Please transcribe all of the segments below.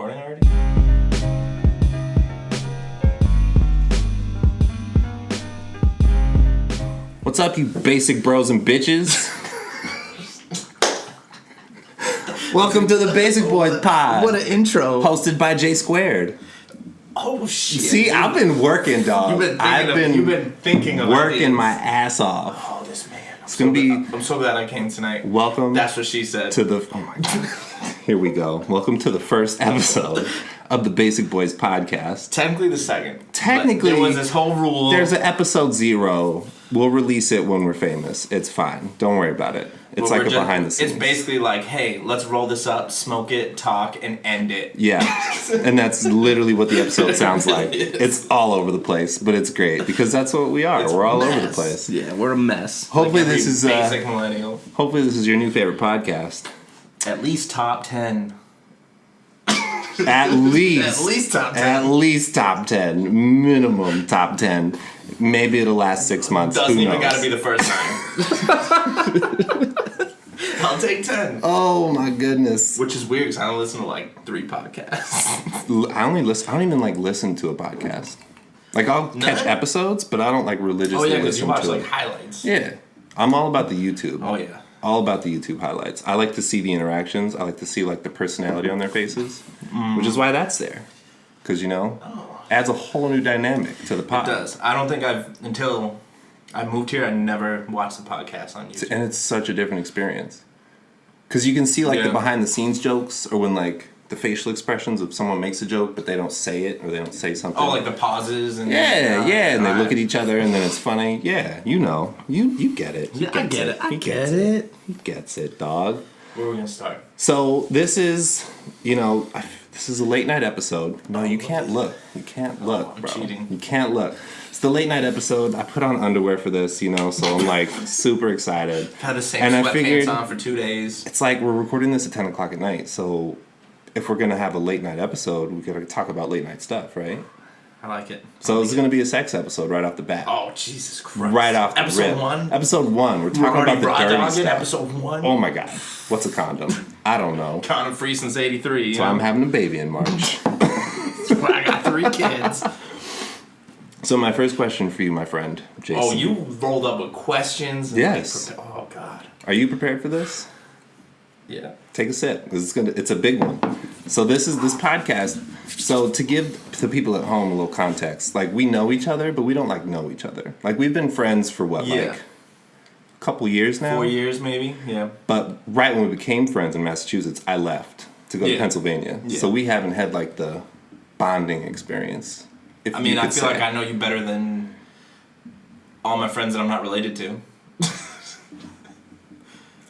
recording already? What's up, you basic bros and bitches? Welcome to the Basic Boys Pod. What an intro. Hosted by J Squared. Oh shit! See, I've been working, dog. You've been thinking of working ideas. my ass off. Oh, this man. I'm so glad I came tonight. Welcome. That's what she said. To the. Oh my god. Here we go. Welcome to the first episode of the Basic Boys Podcast. Technically the second. Technically, there was this whole rule. There's an episode 0. We'll release it when we're famous. It's fine. Don't worry about it. It's like behind the scenes. It's basically like, hey, let's roll this up, smoke it, talk, and end it. Yeah. And that's literally what the episode sounds like. It's all over the place, but it's great because that's what we are. We're all over the place. Yeah, we're a mess. Hopefully this is basic millennial. Hopefully this is your new favorite podcast. At least top 10. At least. At least top 10. At least top 10. Minimum top 10. Maybe it'll last 6 months. Doesn't Who even knows? gotta be the first time. I'll take 10. Oh my goodness. Which is weird because I don't listen to like 3 podcasts. I don't even like listen to a podcast. Like I'll catch episodes, but I don't like religiously listen to it. Oh yeah, because you watch like like highlights. Yeah. I'm all about the YouTube. Oh yeah. All about the YouTube highlights. I like to see the interactions. I like to see like the personality on their faces, which is why that's there. Because adds a whole new dynamic to the pod. It does. I don't think until I moved here, I never watched the podcast on YouTube. And it's such a different experience. Because you can see like the behind the scenes jokes, or when like the facial expressions of someone makes a joke but they don't say it or they don't say something. Oh, like the pauses and and they look at each other and then it's funny. Yeah, you get it. I get it. He gets it, dog. Where are we gonna start? So this is, this is a late night episode. No, you can't look. You can't look, I'm bro. cheating. You can't look. It's the late night episode. I put on underwear for this, so I'm like super excited. I've had the same And I sweatpants figured on for 2 days. it's like we're recording this at 10 o'clock at night, so if we're gonna have a late night episode, we gotta talk about late night stuff, right? I like it. So this is gonna be a sex episode right off the bat. Oh Jesus Christ! Right off the episode rip. 1. Episode 1. We're talking about the dirty stuff. Episode 1. Oh my god, what's a condom? I don't know. Condom free since '83. So I'm having a baby in March. I got 3 kids. So my first question for you, my friend, Jason. Oh, you rolled up with questions. And Yes. Oh God. Are you prepared for this? Yeah. Take a sip. It's a big one. So this podcast. So to give the people at home a little context, like we know each other, but we don't like know each other. Like we've been friends for like a couple years now. 4 years maybe. Yeah. But right when we became friends in Massachusetts, I left to go to Pennsylvania. Yeah. So we haven't had like the bonding experience. I feel like I know you better than all my friends that I'm not related to.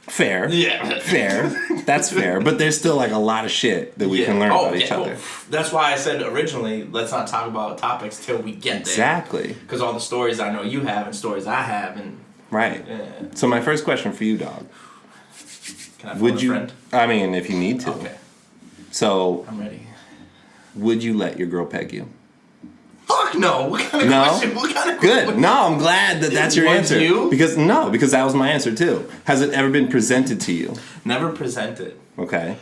Fair. Yeah. Fair. That's fair. But there's still like a lot of shit that we can learn about each other. That's why I said originally, let's not talk about topics till we get there. Exactly. Because all the stories I know you have and stories I have and... Right. Yeah. So my first question for you, dog. Can I phone a friend? I mean, if you need to. Okay. So... I'm ready. Would you let your girl peg you? Fuck no! What kind of question? What kind of Good. No, I'm glad that that's your answer. You? Because that was my answer too. Has it ever been presented to you? Never presented. Okay.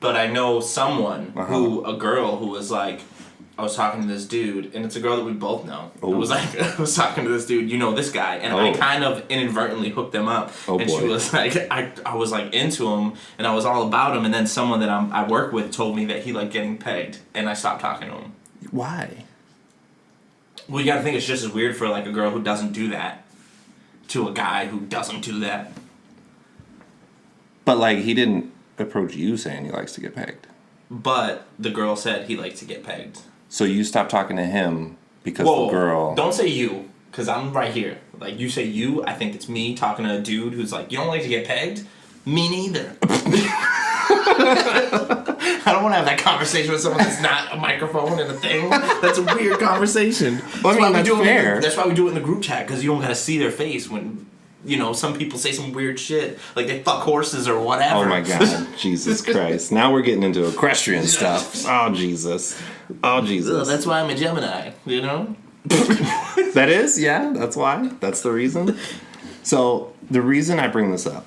But I know someone a girl who was like, I was talking to this dude, and it's a girl that we both know. I was talking to this dude, this guy, and I kind of inadvertently hooked them up. And she was like, I was like into him, and I was all about him, and then someone that I work with told me that he liked getting pegged, and I stopped talking to him. Why? Well, you gotta think it's just as weird for like a girl who doesn't do that to a guy who doesn't do that. But like he didn't approach you saying he likes to get pegged. But the girl said he likes to get pegged. So you stopped talking to him because the girl... Don't say you, because I'm right here. Like, you say you, I think it's me talking to a dude who's like, you don't like to get pegged? Me neither. I don't want to have that conversation with someone that's not a microphone and a thing. That's a weird conversation. Well, that's fair. That's why we do it in the group chat, because you don't got to see their face when... some people say some weird shit, like they fuck horses or whatever. Oh my god, Jesus Christ. Now we're getting into equestrian stuff. Oh, Jesus. That's why I'm a Gemini, That is? Yeah, that's why. That's the reason. So, the reason I bring this up,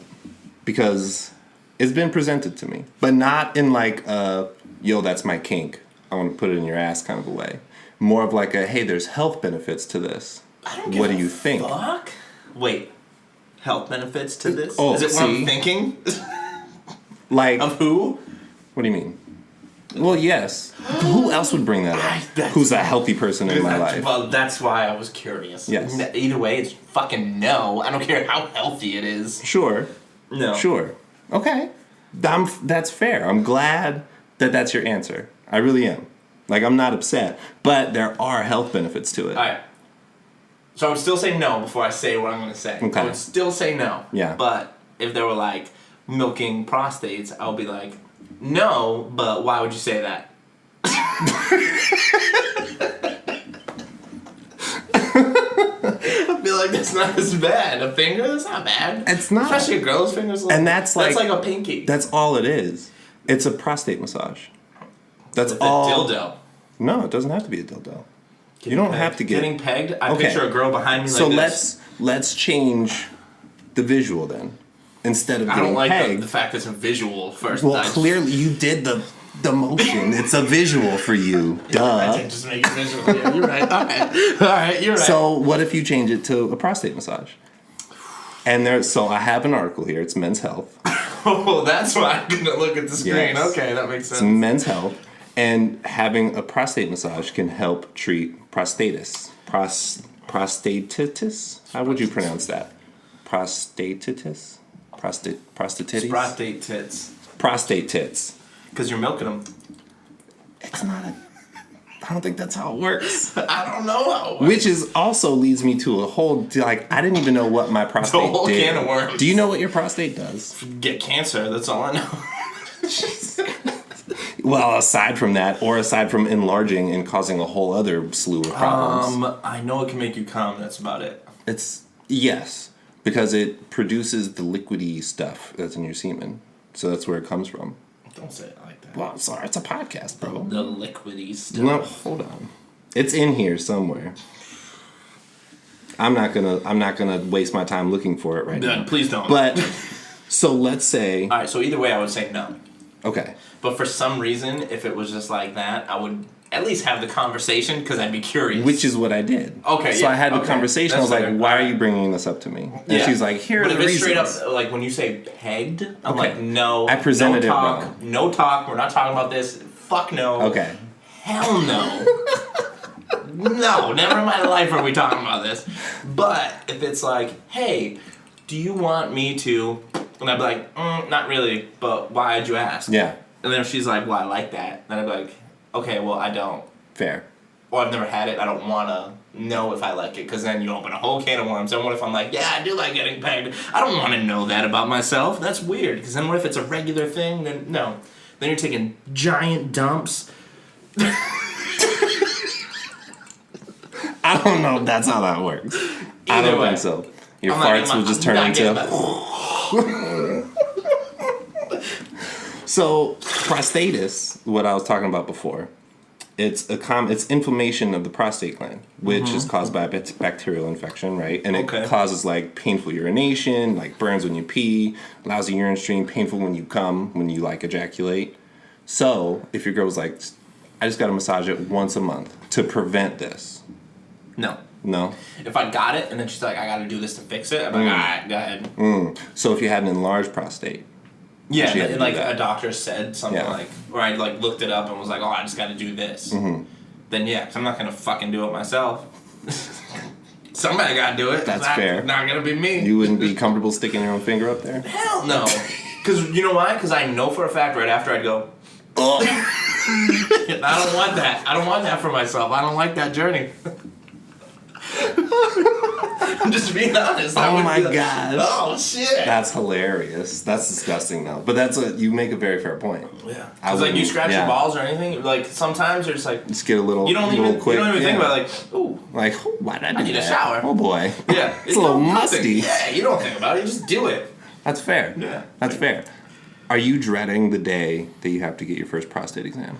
because it's been presented to me, but not in like a yo, that's my kink, I want to put it in your ass kind of a way. More of like a, hey, there's health benefits to this. I don't give what do a you think? Fuck? Wait, health benefits to this? Oh, is it what I'm thinking? Like of who? What do you mean? Well, yes. Who else would bring that up? Who's a healthy person in my life? Well, that's why I was curious. Yes. Either way, it's fucking no. I don't care how healthy it is. Sure. No. Sure. Okay. That's fair. I'm glad that that's your answer. I really am. Like, I'm not upset. But there are health benefits to it. All right. So I would still say no before I say what I'm going to say. Okay. I would still say no. Yeah. But if they were like milking prostates, I would be like, no, but why would you say that? I feel like that's not as bad. A finger, that's not bad. It's not. Especially a girl's finger's like, and that's like a pinky. That's all it is. It's a prostate massage. That's with all. A dildo. No, it doesn't have to be a dildo. You don't have to get getting pegged. I picture a girl behind me like this. So let's change the visual then. Instead of getting pegged. I don't like the fact it's a visual first. Well, clearly you did the motion. It's a visual for you. Duh. I just make it visual. Yeah, you're right. All right, you're right. So what if you change it to a prostate massage? And so I have an article here. It's Men's Health. Oh, that's why I'm gonna look at the screen. Yes. Okay, that makes sense. It's Men's Health, and having a prostate massage can help treat prostatitis. Prostatitis? How would you pronounce that? Prostatitis? Prostatitis? Prostate tits. Prostate tits. Because you're milking them. It's not I don't think that's how it works. I don't know how it works. Which is also leads me to a whole, like, I didn't even know what my prostate did. The whole can of worms. Do you know what your prostate does? Get cancer, that's all I know. Well, aside from that, or aside from enlarging and causing a whole other slew of problems. I know it can make you come, that's about it. Yes, because it produces the liquidy stuff that's in your semen. So that's where it comes from. Don't say it like that. Well, I'm sorry, it's a podcast, bro. The liquidy stuff. No, hold on. It's in here somewhere. I'm not gonna waste my time looking for it right now. Please don't. But so let's say. All right. So either way, I would say no. Okay. But for some reason, if it was just like that, I would at least have the conversation because I'd be curious. Which is what I did. Okay. So I had the conversation. That's I was like, "Why are you bringing this up to me?" And she's like, "Here are the reasons." But if it's straight up, like when you say pegged, I'm like, no. I presented it wrong. No talk. We're not talking about this. Fuck no. Okay. Hell no. No, never in my life are we talking about this. But if it's like, hey, do you want me to? And I'd be like, not really, but why'd you ask? Yeah. And then if she's like, well, I like that, then I'd be like, okay, well, I don't. Fair. Or I've never had it, I don't want to know if I like it, because then you open a whole can of worms. And what if I'm like, yeah, I do like getting pegged? I don't want to know that about myself. That's weird, because then what if it's a regular thing? Then no. Then you're taking giant dumps. I don't know if that's how that works. I don't think so. Your farts will just turn into... So, prostatitis, what I was talking about before, it's inflammation of the prostate gland, which is caused by a bacterial infection, right? And it causes, like, painful urination, like burns when you pee, lousy urine stream, painful when you come, when you, like, ejaculate. So, if your girl was like, I just got to massage it once a month to prevent this. No? If I got it and then she's like, I got to do this to fix it, I'm like, alright, go ahead. So if you had an enlarged prostate. Yeah, and like a doctor said something like, or I like looked it up and was like, oh, I just got to do this. Then yeah, because I'm not going to fucking do it myself. Somebody got to do it. That's fair. Not going to be me. You wouldn't be comfortable sticking your own finger up there? Hell no. Because you know why? Because I know for a fact right after I'd go, oh. I don't want that. I don't want that for myself. I don't like that journey. I'm just being honest. Oh my gosh. Oh shit. That's hilarious. That's disgusting though. But you make a very fair point. Yeah. Because like you scratch your balls or anything, like sometimes you're just like just get a little. You don't even think about it, like, ooh. Like, why did I do that? I need a shower. Oh boy. Yeah. It's a little musty. Yeah, you don't think about it, you just do it. That's fair. Yeah. That's fair. Are you dreading the day that you have to get your first prostate exam?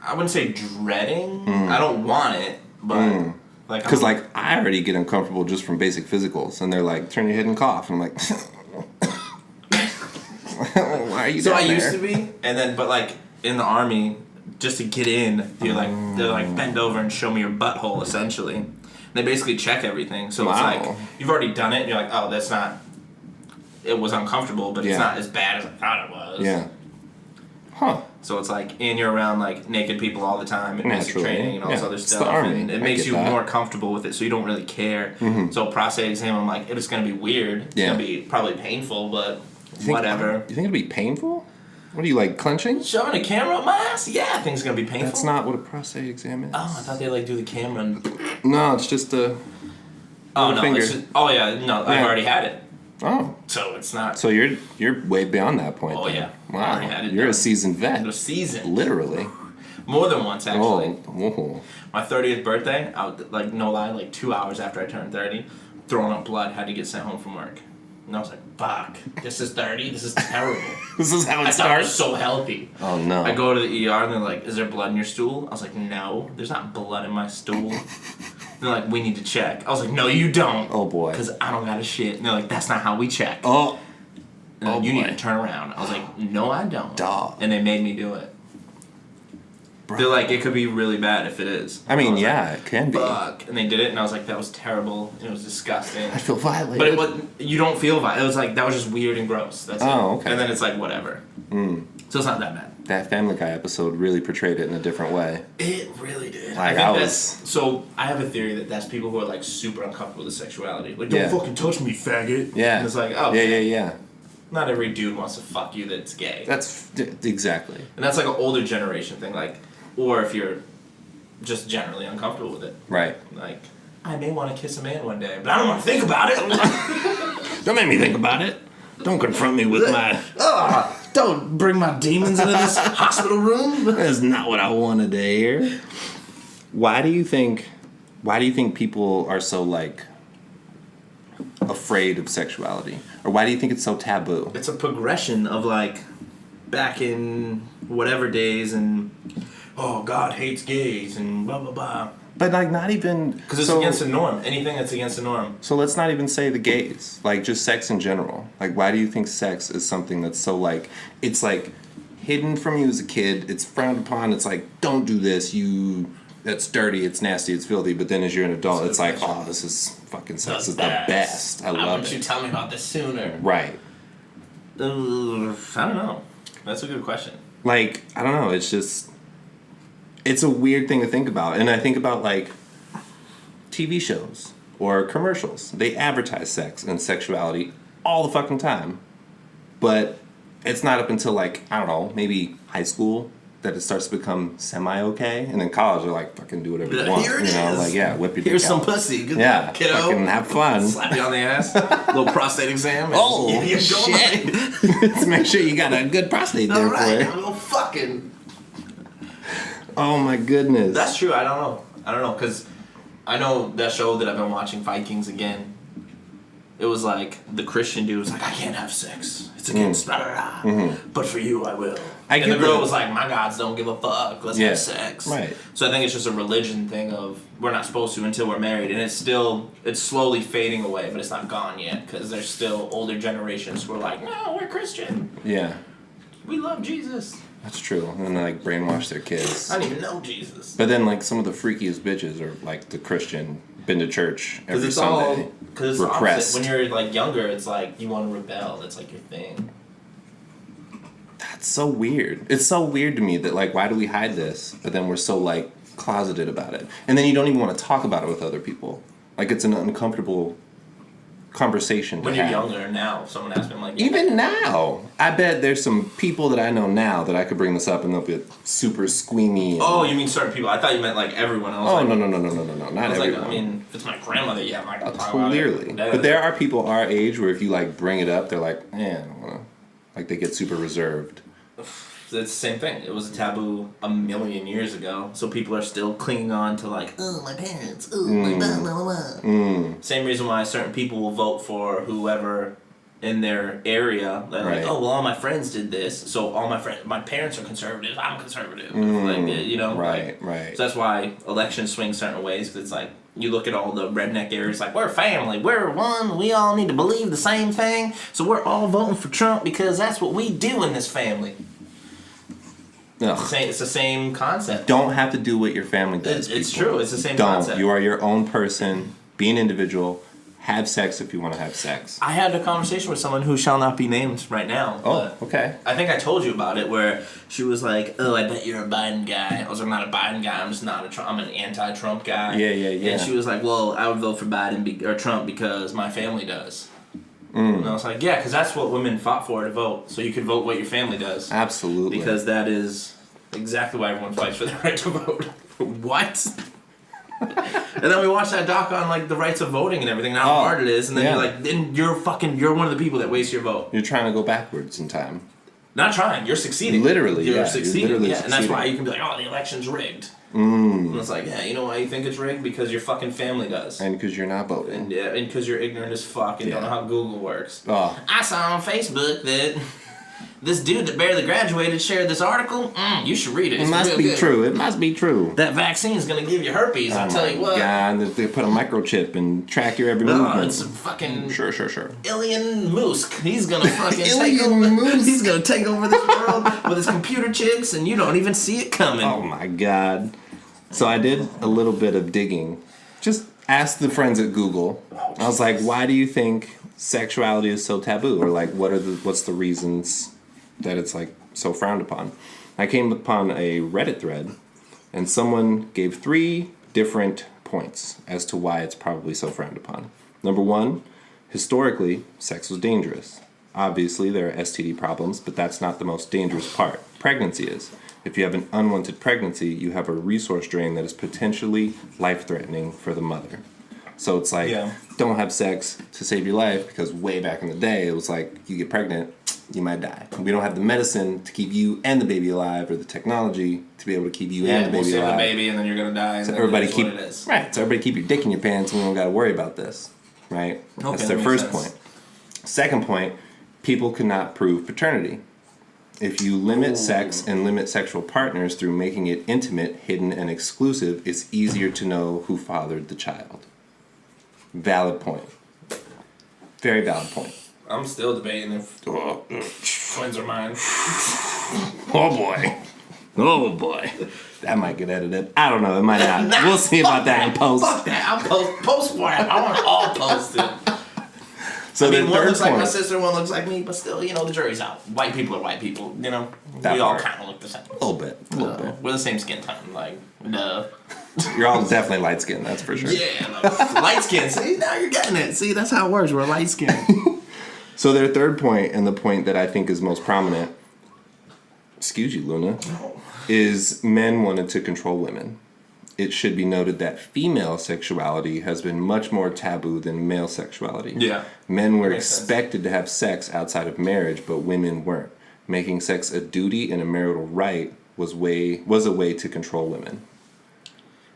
I wouldn't say dreading. I don't want it, but because like I already get uncomfortable just from basic physicals, and they're like, turn your head and cough, and I'm like, why are you? So I used to be, and then but like in the Army, just to get in, they're like bend over and show me your butthole, essentially. And they basically check everything. So it's like, you've already done it, and you're like, oh, that's not... It was uncomfortable, but it's not as bad as I thought it was. Yeah. Huh. So it's like, and you're around like naked people all the time and basic training and all this other stuff. The Army. And it makes you more comfortable with it, so you don't really care. Mm-hmm. So prostate exam, I'm like, it's gonna be weird. It's gonna be probably painful, but whatever. You think it'll be painful? What are you, like, clenching? Shoving a camera up my ass? Yeah, I think it's gonna be painful. That's not what a prostate exam is. Oh, I thought they like do the camera and... No, it's just a finger. I've already had it. Oh. So it's not... So you're way beyond that point. Oh, then. yeah. Wow. You're done. a seasoned vet. I'm a seasoned. Literally. More than once, actually. Oh. My 30th birthday, I would, like, no lie, like 2 hours after I turned 30, throwing up blood, had to get sent home from work. And I was like, fuck, this is 30? This is terrible. This is how it starts? I thought I was so healthy. Oh, no. I go to the ER, and they're like, is there blood in your stool? I was like, no, there's not blood in my stool. They're like, we need to check. I was like, no, you don't. Oh, boy. Because I don't got a shit. And they're like, that's not how we check. Oh. And you need to turn around. I was like, no, I don't. Dog. And they made me do it. Bro. They're like, it could be really bad if it is. I mean, it can be. Fuck. And they did it, and I was like, that was terrible. It was disgusting. I feel violated. But it was, you don't feel violated. It was like, that was just weird and gross. That's it. Okay. And then it's like, whatever. So it's not that bad. That Family Guy episode really portrayed it in a different way. It really did. Like, So I have a theory that that's people who are like super uncomfortable with sexuality. Like, don't fucking touch me, faggot. Yeah. And it's like, oh. Yeah. Not every dude wants to fuck you that's gay. That's exactly. And that's like an older generation thing. Like, or if you're just generally uncomfortable with it. Right. Like, I may want to kiss a man one day, but I don't want to think about it. Don't make me think about it. Don't confront me with my... Don't bring my demons into this hospital room. That's not what I wanted to hear. Why do you think people are so, like, afraid of sexuality? Or why do you think it's so taboo? It's a progression of, like, back in whatever days and, oh, God hates gays and blah, blah, blah. But, like, not even... Because it's against the norm. Anything that's against the norm. So let's not even say the gays. Like, just sex in general. Like, why do you think sex is something that's so, like... It's, like, hidden from you as a kid. It's frowned upon. It's like, don't do this. That's dirty. It's nasty. It's filthy. But then as you're an adult, it's like, oh, this is... Fucking sex is the best. I love it. Why didn't you tell me about this sooner? Right. I don't know. That's a good question. Like, I don't know. It's just... It's a weird thing to think about. And I think about, like, TV shows or commercials. They advertise sex and sexuality all the fucking time. But it's not up until, like, I don't know, maybe high school that it starts to become semi-okay. And then college, they're like, fucking do whatever you want. Here it is. Like, whip your dick Here's out. Some pussy. Good luck, kiddo. Fucking have fun. Slap you on the ass. Little prostate exam. Shit. Let's make sure you got a good prostate there for it. A little fucking... Oh my goodness. That's true. I don't know, because I know that show that I've been watching, Vikings again. It was like the Christian dude was like, I can't have sex. It's against blah, blah, blah. But for you, I will. And the girl was like, my gods don't give a fuck. Let's have sex. Right. So I think it's just a religion thing of we're not supposed to until we're married, and it's slowly fading away, but it's not gone yet because there's still older generations who are like, no, we're Christian. Yeah. We love Jesus. That's true. And they, like, brainwash their kids. I don't even know Jesus. But then, like, some of the freakiest bitches are, like, the Christian, been to church every Sunday. Because it's opposite. When you're, like, younger, it's like you want to rebel. That's, like, your thing. That's so weird. It's so weird to me that, like, why do we hide this? But then we're so, like, closeted about it. And then you don't even want to talk about it with other people. Like, it's an uncomfortable conversation to when have. You're younger now, if someone asks me, I'm like... Even now! I bet there's some people that I know now that I could bring this up and they'll be super squeamy. Oh, you mean certain people. I thought you meant, like, everyone else. Oh, like, no, not everyone. Like, I mean, if it's my grandmother, yeah, I'm not going to talk clearly. about it. But there are people our age where if you, like, bring it up, they're like, I don't want to. Like, they get super reserved. It's the same thing. It was a taboo a million years ago, so people are still clinging on to, like, oh, my parents, oh, my blah, blah, blah. Same reason why certain people will vote for whoever in their area. They're like, oh, well, all my friends did this, so all my parents are conservative, I'm conservative. Like, you know? Right. So that's why elections swing certain ways, because it's like, you look at all the redneck areas, like, we're family, we're one, we all need to believe the same thing, so we're all voting for Trump because that's what we do in this family. It's the same concept. Don't have to do what your family does. It's true. It's the same concept. You are your own person. Be an individual. Have sex if you want to have sex. I had a conversation with someone who shall not be named right now. Oh, okay. I think I told you about it, where she was like, "Oh, I bet you're a Biden guy." I was like, "I'm not a Biden guy. I'm just not a Trump. I'm an anti-Trump guy." Yeah. And she was like, "Well, I would vote for Biden or Trump because my family does." And I was like, "Yeah, because that's what women fought for, to vote. So you could vote what your family does." Absolutely. Because that is exactly why everyone fights for the right to vote. What? And then we watched that doc on like the rights of voting and everything, and how hard it is, and then you're like, then you're one of the people that waste your vote. You're trying to go backwards in time. Not trying, you're succeeding. Literally, you're succeeding. You're literally and that's why you can be like, oh, the election's rigged. And it's like, yeah, you know why you think it's rigged? Because your fucking family does. And because you're not voting. And because you're ignorant as fuck and don't know how Google works. Oh. I saw on Facebook that this dude that barely graduated shared this article. You should read it. It's it must be good. true. It must be true. That vaccine's gonna give you herpes. I'll tell you what. God, they put a microchip and track your every movement. It's a fucking Sure. Alien Moose. He's gonna fucking take over. He's gonna take over this world with his computer chips, and you don't even see it coming. Oh my God. So I did a little bit of digging. Just asked the friends at Google. I was like, why do you think sexuality is so taboo? Or like, what's the reasons that it's like so frowned upon? I came upon a Reddit thread, and someone gave 3 different points as to why it's probably so frowned upon. Number 1, historically, sex was dangerous. Obviously, there are STD problems, but that's not the most dangerous part. Pregnancy is. If you have an unwanted pregnancy, you have a resource drain that is potentially life-threatening for the mother. So it's like, don't have sex to save your life, because way back in the day, it was like, you get pregnant, you might die. We don't have the medicine to keep you and the baby alive, or the technology to be able to keep you and the baby alive. The baby, and then you're gonna die. And so everybody keep So everybody keep your dick in your pants, and we don't got to worry about this, right? Okay, that's their first point. Second point: people cannot prove paternity. If you limit sex and limit sexual partners through making it intimate, hidden, and exclusive, it's easier to know who fathered the child. Valid point. Very valid point. I'm still debating if twins are mine. Oh boy. That might get edited. I don't know. It might not. We'll see about that in post. Fuck that. I'll post for it. I want it all posted. So one looks like my sister, one looks like me, but still, the jury's out. White people are white people, we all kind of look the same. A little bit. We're the same skin tone, You're all definitely light skinned, that's for sure. Yeah, light skin. See, now you're getting it. See, that's how it works. We're light skinned. So their third point, and the point that I think is most prominent, excuse you, Luna, is men wanted to control women. It should be noted that female sexuality has been much more taboo than male sexuality. Yeah. Men were expected to have sex outside of marriage, but women weren't. Making sex a duty and a marital right was a way to control women.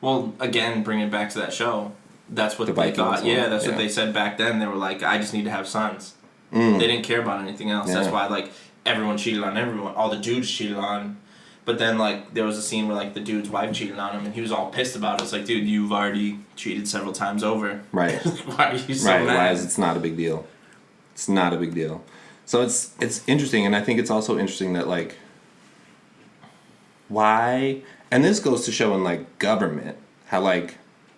Well, again, bring it back to that show. That's what they thought. Yeah, that's what they said back then. They were like, I just need to have sons. They didn't care about anything else. Yeah. That's why, everyone cheated on everyone. All the dudes cheated on. But then, there was a scene where, the dude's wife cheated on him, and he was all pissed about it. It's like, dude, you've already cheated several times over. Right. Why are you so mad? Why is it's not a big deal? It's not a big deal. So it's interesting, and I think it's also interesting that, why... And this goes to show in, government, how,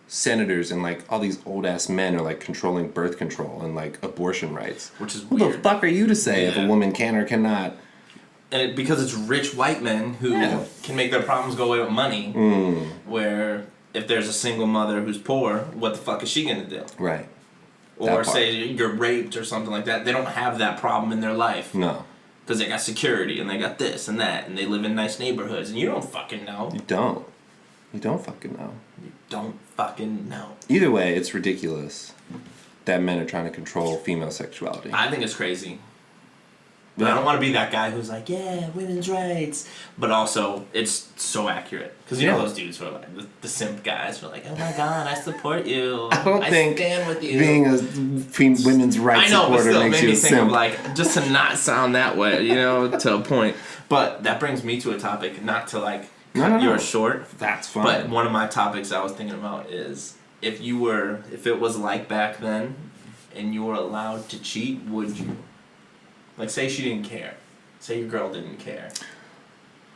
senators and, all these old-ass men are, controlling birth control and, abortion rights. Which is weird. Who the fuck are you to say if a woman can or cannot... And because it's rich white men who can make their problems go away with money, where if there's a single mother who's poor, what the fuck is she gonna do? Right. Or say you're raped or something like that. They don't have that problem in their life. No. Because they got security and they got this and that and they live in nice neighborhoods and you don't fucking know. You don't. You don't fucking know. You don't fucking know. Either way, it's ridiculous that men are trying to control female sexuality. I think it's crazy. But I don't want to be that guy who's like, yeah, women's rights. But also, it's so accurate. Because you know those dudes who are the simp guys who are like, oh my god, I support you. I think stand with you. Being a women's rights supporter makes you a simp. Just to not sound that way, to a point. But that brings me to a topic, not to cut yours short. That's fine. But one of my topics I was thinking about is, if it was like back then, and you were allowed to cheat, would you? Say she didn't care. Say your girl didn't care.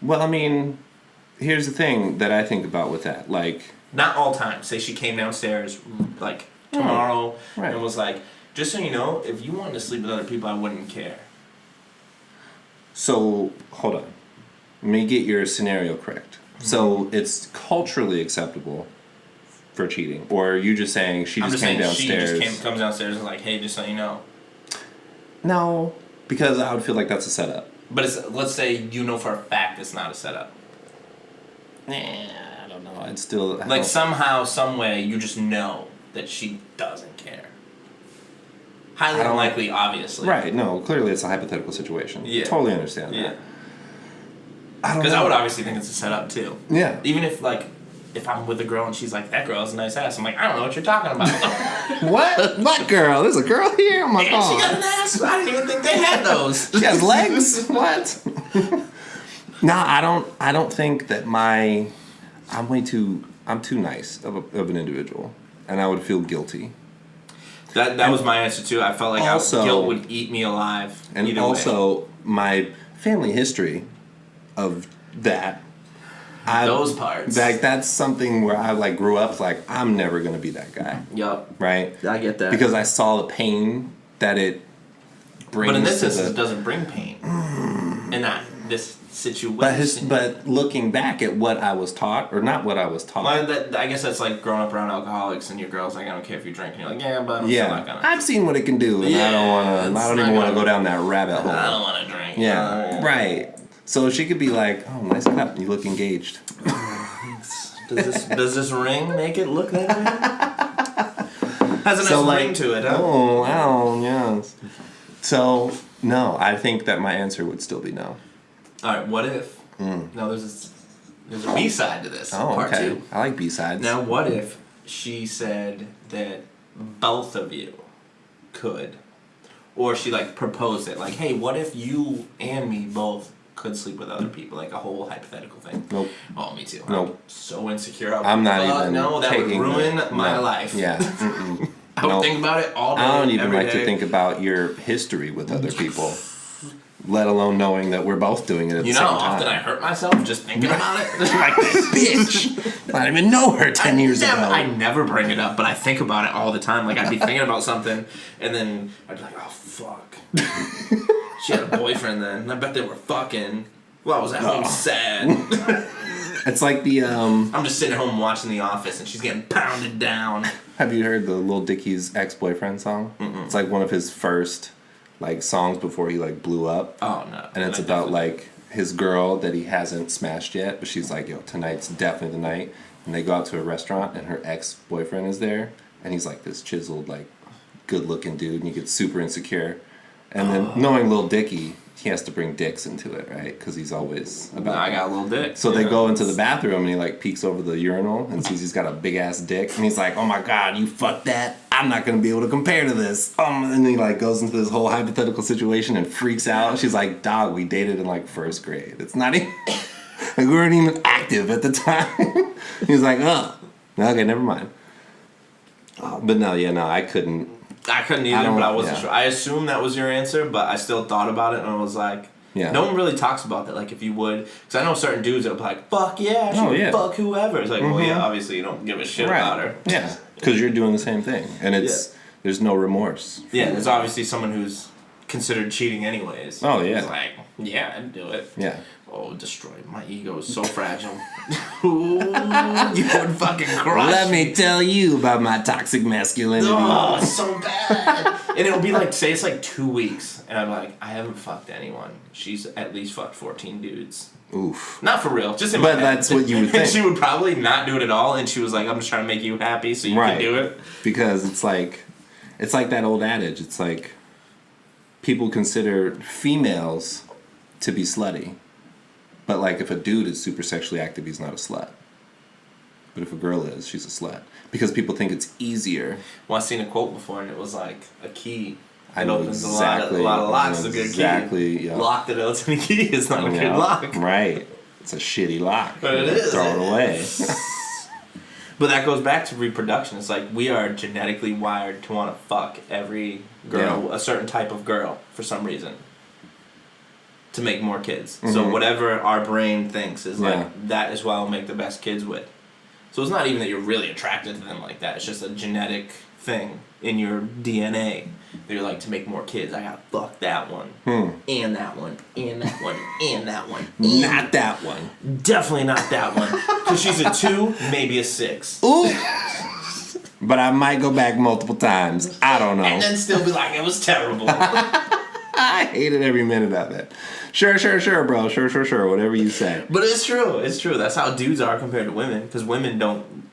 Well, I mean, here's the thing that I think about with that. Like, not all time. Say she came downstairs, like, tomorrow, and was like, just so you know, if you wanted to sleep with other people, I wouldn't care. So, hold on. Let me get your scenario correct. Mm-hmm. So, it's culturally acceptable for cheating? Or are you just saying she just came downstairs? She just comes downstairs and is like, hey, just so you know. No, because I would feel like that's a setup. But let's say you know for a fact it's not a setup. I don't know. I'd still... Like, somehow, some way, you just know that she doesn't care. Highly unlikely, obviously. Right, no, clearly it's a hypothetical situation. Yeah. Totally understand that. Yeah. Because I would obviously think it's a setup, too. Yeah. Even if, like, if I'm with a girl and she's like, that girl has a nice ass, I'm like, I don't know what you're talking about. What? What girl? There's a girl here? Oh my God. She got an ass? I didn't even think they had those. She has legs? What? No, I don't think that I'm too nice of an individual. And I would feel guilty. That was my answer too. I felt like guilt would eat me alive. And also, my family history of that. Those parts. Like, that's something where I like grew up like, I'm never going to be that guy. Yup. Right? I get that. Because I saw the pain that it brings. But in this instance, it doesn't bring pain. In this situation. But looking back at what I was taught, or not what I was taught. Well, I guess that's like growing up around alcoholics and your girl's like, I don't care if you drink. And you're like, yeah, but I'm still not gonna. I've seen what it can do, and I don't even want to go down that rabbit hole. I don't want to drink. Yeah, right. So she could be like, oh, nice cup. You look engaged. Does this ring make it look that way? Has a nice ring to it, huh? Oh, wow, yes. So, no, I think that my answer would still be no. Alright, what if... No, there's a B-side to this. Oh, part okay. 2. I like B-sides. Now, what if she said that both of you could... Or she, like, proposed it. Like, hey, what if you and me both could sleep with other people? Like, a whole hypothetical thing. Nope. Oh, me too. Nope. I'm so insecure. I'm not even No, that would ruin my life. Yeah. I would think about it all day, I don't even like to think about your history with other people. Let alone knowing that we're both doing it at the same time. You know how often I hurt myself just thinking about it? Like this bitch. I didn't even know her 10 years ago. I never bring it up, but I think about it all the time. Like, I'd be thinking about something, and then I'd be like, oh, fuck. She had a boyfriend then, and I bet they were fucking. Well, I was at home sad. It's like the, I'm just sitting at home watching The Office, and she's getting pounded down. Have you heard the Lil Dicky's ex-boyfriend song? Mm-mm. It's like one of his first... like songs before he like blew up. Oh no. And it's about like his girl that he hasn't smashed yet, but she's like, yo, tonight's definitely the night. And they go out to a restaurant and her ex-boyfriend is there, and he's like this chiseled, like good looking dude, and you get super insecure. And then knowing Lil Dicky, he has to bring dicks into it, right? Because he's always about I got a little dick. So they go into the bathroom and he like peeks over the urinal and sees he's got a big ass dick, and he's like, oh my God, you fucked that? I'm not gonna be able to compare to this. And he like goes into this whole hypothetical situation and freaks out. She's like, dog, we dated in like first grade. It's not even like we weren't even active at the time. He's like, oh, okay, never mind. But no, I couldn't. I couldn't either, but I wasn't sure. I assumed that was your answer, but I still thought about it and I was like, no one really talks about that. Like, if you would, because I know certain dudes that would be like, fuck yeah, she would fuck whoever. It's like, well, yeah, obviously you don't give a shit about her. Yeah, because you're doing the same thing, and there's no remorse. Yeah, there's obviously someone who's considered cheating anyways. Oh yeah. It's like, yeah, I'd do it. Yeah. Oh, destroyed. My ego is so fragile. Ooh, you would fucking crush. Let me tell you about my toxic masculinity. Oh, it's so bad. And it'll be like, say it's like 2 weeks, and I'm like, I haven't fucked anyone. She's at least fucked 14 dudes. Oof. Not for real, just in my head. But that's what you would think. And she would probably not do it at all, and she was like, I'm just trying to make you happy so you can do it. Because it's like that old adage. It's like people consider females to be slutty. But, like, if a dude is super sexually active, he's not a slut. But if a girl is, she's a slut. Because people think it's easier. Well, I've seen a quote before, and it was like, a key. It opens a lot of locks, a good key. Exactly, yeah. Lock that opens a key is not a good lock. Right. It's a shitty lock. But it is. Throw it away. But that goes back to reproduction. It's like, we are genetically wired to want to fuck every girl, a certain type of girl, for some reason. to make more kids. So whatever our brain thinks is like, that is what I'll make the best kids with. So it's not even that you're really attracted to them like that. It's just a genetic thing in your DNA. That you're like, to make more kids, I gotta fuck that one. And that one. And that one. And that one. And not that one. Definitely not that one. Because she's a 2, maybe a 6. Ooh. But I might go back multiple times. I don't know. And then still be like, it was terrible. I hated every minute of it. Sure, bro. Sure. Whatever you say. But it's true. It's true. That's how dudes are compared to women. Because women don't,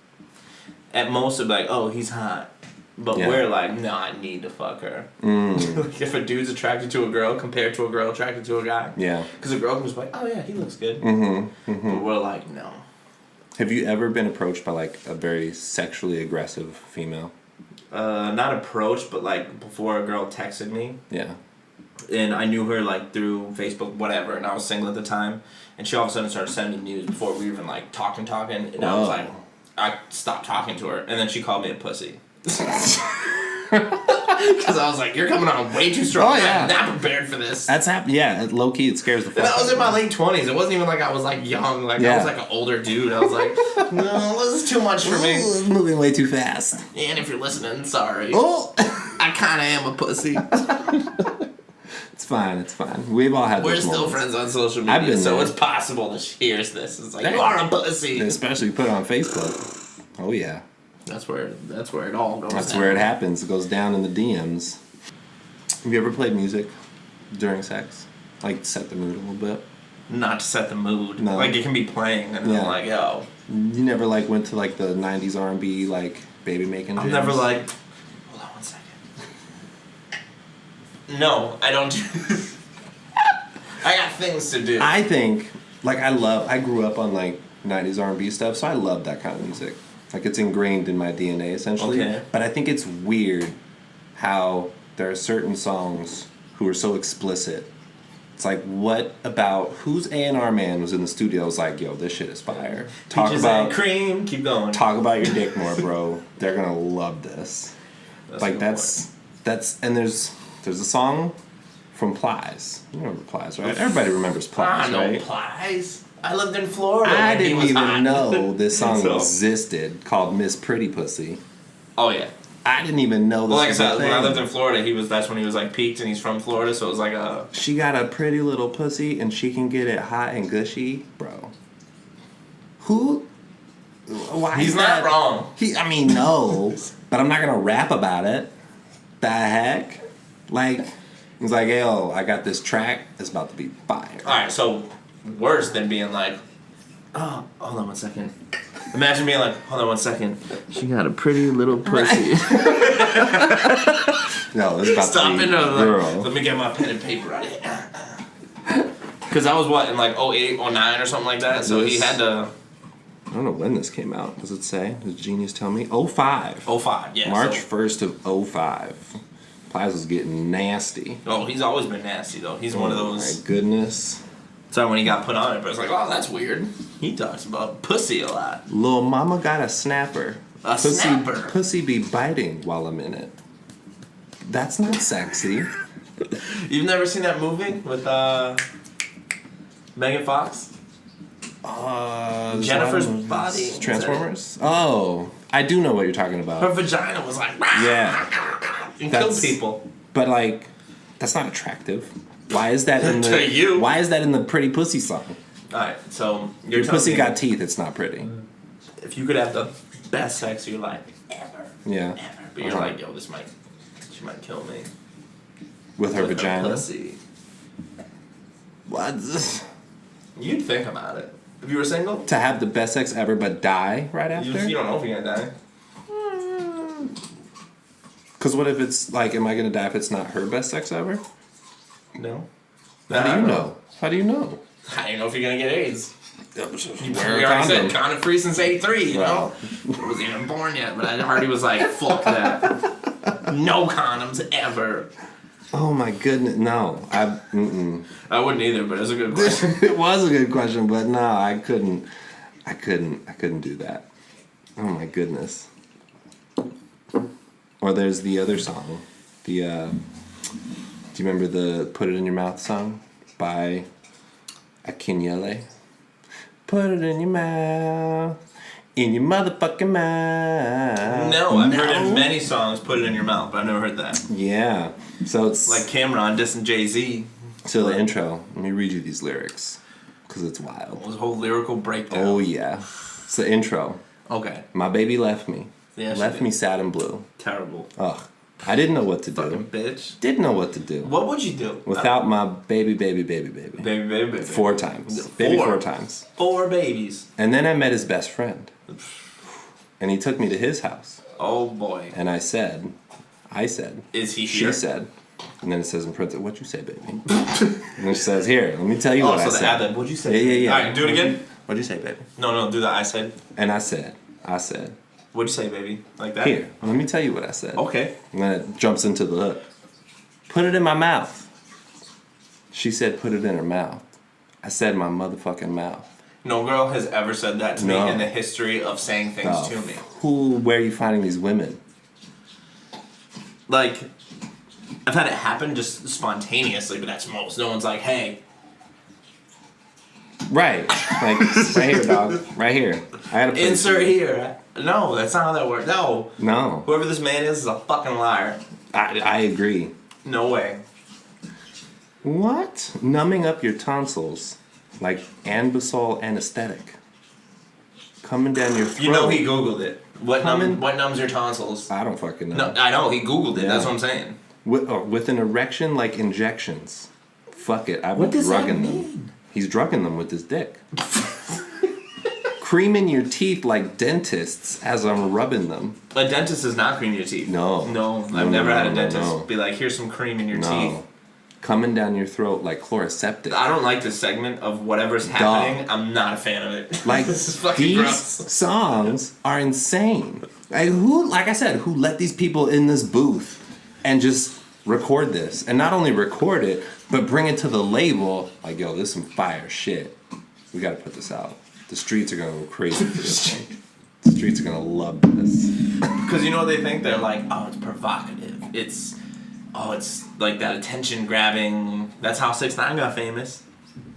at most, are like, oh, he's hot. But we're like, no, I need to fuck her. Like if a dude's attracted to a girl compared to a girl attracted to a guy. Yeah. Because a girl can just be like, oh, yeah, he looks good. But we're like, no. Have you ever been approached by, like, a very sexually aggressive female? Not approached, but, like, before a girl texted me. Yeah. And I knew her, like, through Facebook, whatever, and I was single at the time. And she all of a sudden started sending me news before we were even, like, talking. And I was like, I stopped talking to her. And then she called me a pussy. Because I was like, you're coming on way too strong. I'm not prepared for this. That's yeah, low key, it scares the fuck out of me. And I was in my late 20s. It wasn't even like I was, like, young. Like, I was, like, an older dude. I was like, no, this is too much for me. It's moving way too fast. And if you're listening, sorry. Oh! I kind of am a pussy. It's fine. We've all had those moments. We're still friends on social media, so it's possible that she hears this. It's like, you are a pussy. Especially put it on Facebook. Oh, yeah. That's where it all goes. That's where it happens. It goes down in the DMs. Have you ever played music during sex? Like, set the mood a little bit? Not to set the mood. No. Like, it can be playing, and I'm like, yo. You never, like, went to, like, the 90s R&B, like, baby making jams? I'm never like, hold on 1 second. No, I don't do I got things to do. I think, like, I grew up on, like, 90s R&B stuff, so I love that kind of music. Like, it's ingrained in my DNA, essentially. Okay. But I think it's weird how there are certain songs who are so explicit. It's like, what about, whose A&R man was in the studio was like, yo, this shit is fire. Talk about cream, keep going. Talk about your dick more, bro. They're gonna love this. That's and there's a song from Plies. You remember Plies, right? Everybody remembers Plies, I know right? Plies. I lived in Florida. I didn't even hot. know this song existed called Miss Pretty Pussy. Oh, yeah. I didn't even know this. Well, like I said, when I lived in Florida, that's when he was like peaked, and he's from Florida, so it was like a. She got a pretty little pussy, and she can get it hot and gushy, bro. Who? Why? He's not wrong. No, but I'm not gonna rap about it. The heck? Like, he's like, yo, I got this track. It's about to be fire. All right, so worse than being like, oh, hold on 1 second. Imagine being like, hold on 1 second. She got a pretty little pussy. No, this is about Stop to be it. girl. Let me get my pen and paper out of here. Because I was, in like 08, 09 or something like that, so he had to. I don't know when this came out. Does it say? Does Genius tell me? 05. 05, yeah. March 1st of 05. Plies was getting nasty. Oh, he's always been nasty, though. He's one of those. My goodness. So when he got put on it, but it's like, oh, that's weird. He talks about pussy a lot. Lil' mama got a snapper. Snapper? Pussy be biting while I'm in it. That's not sexy. You've never seen that movie with Megan Fox? Jennifer's Body. Transformers? Oh, I do know what you're talking about. Her vagina was like, yeah. And killed people. But, like, that's not attractive. Why is that in the To you. Why is that in the Pretty Pussy song? Alright, so your pussy got teeth, it's not pretty. If you could have the best sex of your life ever. Yeah. Ever. But you're like, yo, she might kill me. With her vagina? Her pussy. What? You'd think about it. If you were single? To have the best sex ever but die right after? You don't know if you're gonna die. Because what if it's like, am I gonna die if it's not her best sex ever? No. How do you know? How do you know? How do you know if you're gonna get AIDS? Wear We a already condom. said condom free since '83. You Wow. know, I wasn't even born yet, but I already was like, fuck that. No condoms ever. Oh my goodness, no. I wouldn't either, but it was a good question. It was a good question, but no, I couldn't do that. Oh my goodness. Or there's the other song. Do you remember the Put It In Your Mouth song by Akinyele. Put it in your mouth. In your motherfucking mouth. No, I've heard in many songs, put it in your mouth, but I've never heard that. Yeah. So it's... Like Cameron dissing Jay-Z. So the intro, let me read you these lyrics. Because it's wild. It was a whole lyrical breakdown. Oh, yeah. It's the intro. Okay. My baby left me. Yeah, left me sad and blue. Terrible. Ugh. I didn't know what to do. Fucking bitch. Didn't know what to do. What would you do? Without my baby. Baby, baby. 4 times. Baby 4 times. 4 babies. And then I met his best friend. And he took me to his house. Oh, boy. And I said, is he here? She said. And then it says in parentheses, what'd you say, baby? And then it says, here, let me tell you what I said. Ad-lib. What'd you say? Yeah. All right, do it again. What'd you say, baby? No, do that. I said. And I said. What'd you say, baby? Like that? Here, let me tell you what I said. Okay. And then it jumps into the hook. Put it in my mouth. She said, put it in her mouth. I said, my motherfucking mouth. No girl has ever said that to me in the history of saying things to me. Where are you finding these women? Like, I've had it happen just spontaneously, but that's most. No one's like, hey. Right. Like, right here, dog. Right here. I had a insert here. No, that's not how that works. No. Whoever this man is a fucking liar. I agree. No way. What? Numbing up your tonsils like Anbesol anesthetic. Coming down your throat. You know he Googled it. What numbs your tonsils? I don't fucking know. No, I know, he Googled it. Yeah. That's what I'm saying. With an erection like injections. Fuck it. I've been drugging them. He's drugging them with his dick. Creaming your teeth like dentists as I'm rubbing them. A dentist does not cream your teeth. No. I've never had a dentist be like, here's some cream in your teeth. Coming down your throat like chloroseptic. I don't like this segment of whatever's happening. I'm not a fan of it. Like, this is fucking these gross. songs are insane. Like I said, who let these people in this booth and just record this? And not only record it, but bring it to the label. Like, yo, this is some fire shit. We gotta put this out. The streets are gonna go crazy for this thing. The streets are gonna love this. Because you know what they think? They're like, oh, it's provocative. It's like that attention grabbing. That's how 6ix9ine got famous.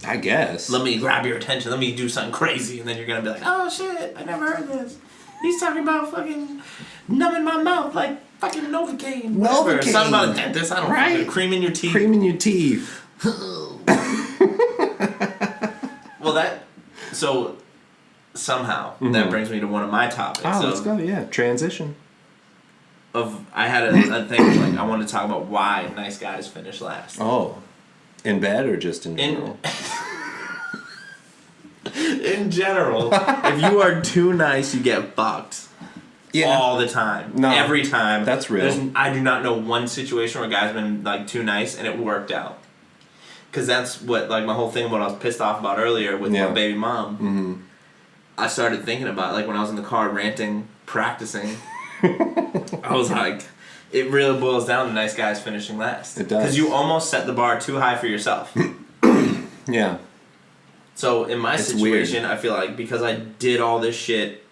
I guess. Let me grab your attention. Let me do something crazy. And then you're gonna be like, oh shit, I never heard this. He's talking about fucking numbing my mouth like fucking Novocaine. Novocaine. It's not about a dentist. I don't know. Cream in your teeth. Cream in your teeth. So somehow that brings me to one of my topics. Oh, let's go. Yeah, transition. I had a thing like I wanted to talk about why nice guys finish last. Oh, in bed or just in general? In general, if you are too nice, you get fucked. Yeah. All the time. No. Every time. That's real. I do not know one situation where a guy's been like too nice and it worked out. Because that's what, like, my whole thing, what I was pissed off about earlier with my baby mom. Mm-hmm. I started thinking about, like, when I was in the car ranting, practicing. I was like, it really boils down to nice guys finishing last. It does. Because you almost set the bar too high for yourself. Yeah. So, in my situation, weird. I feel like because I did all this shit,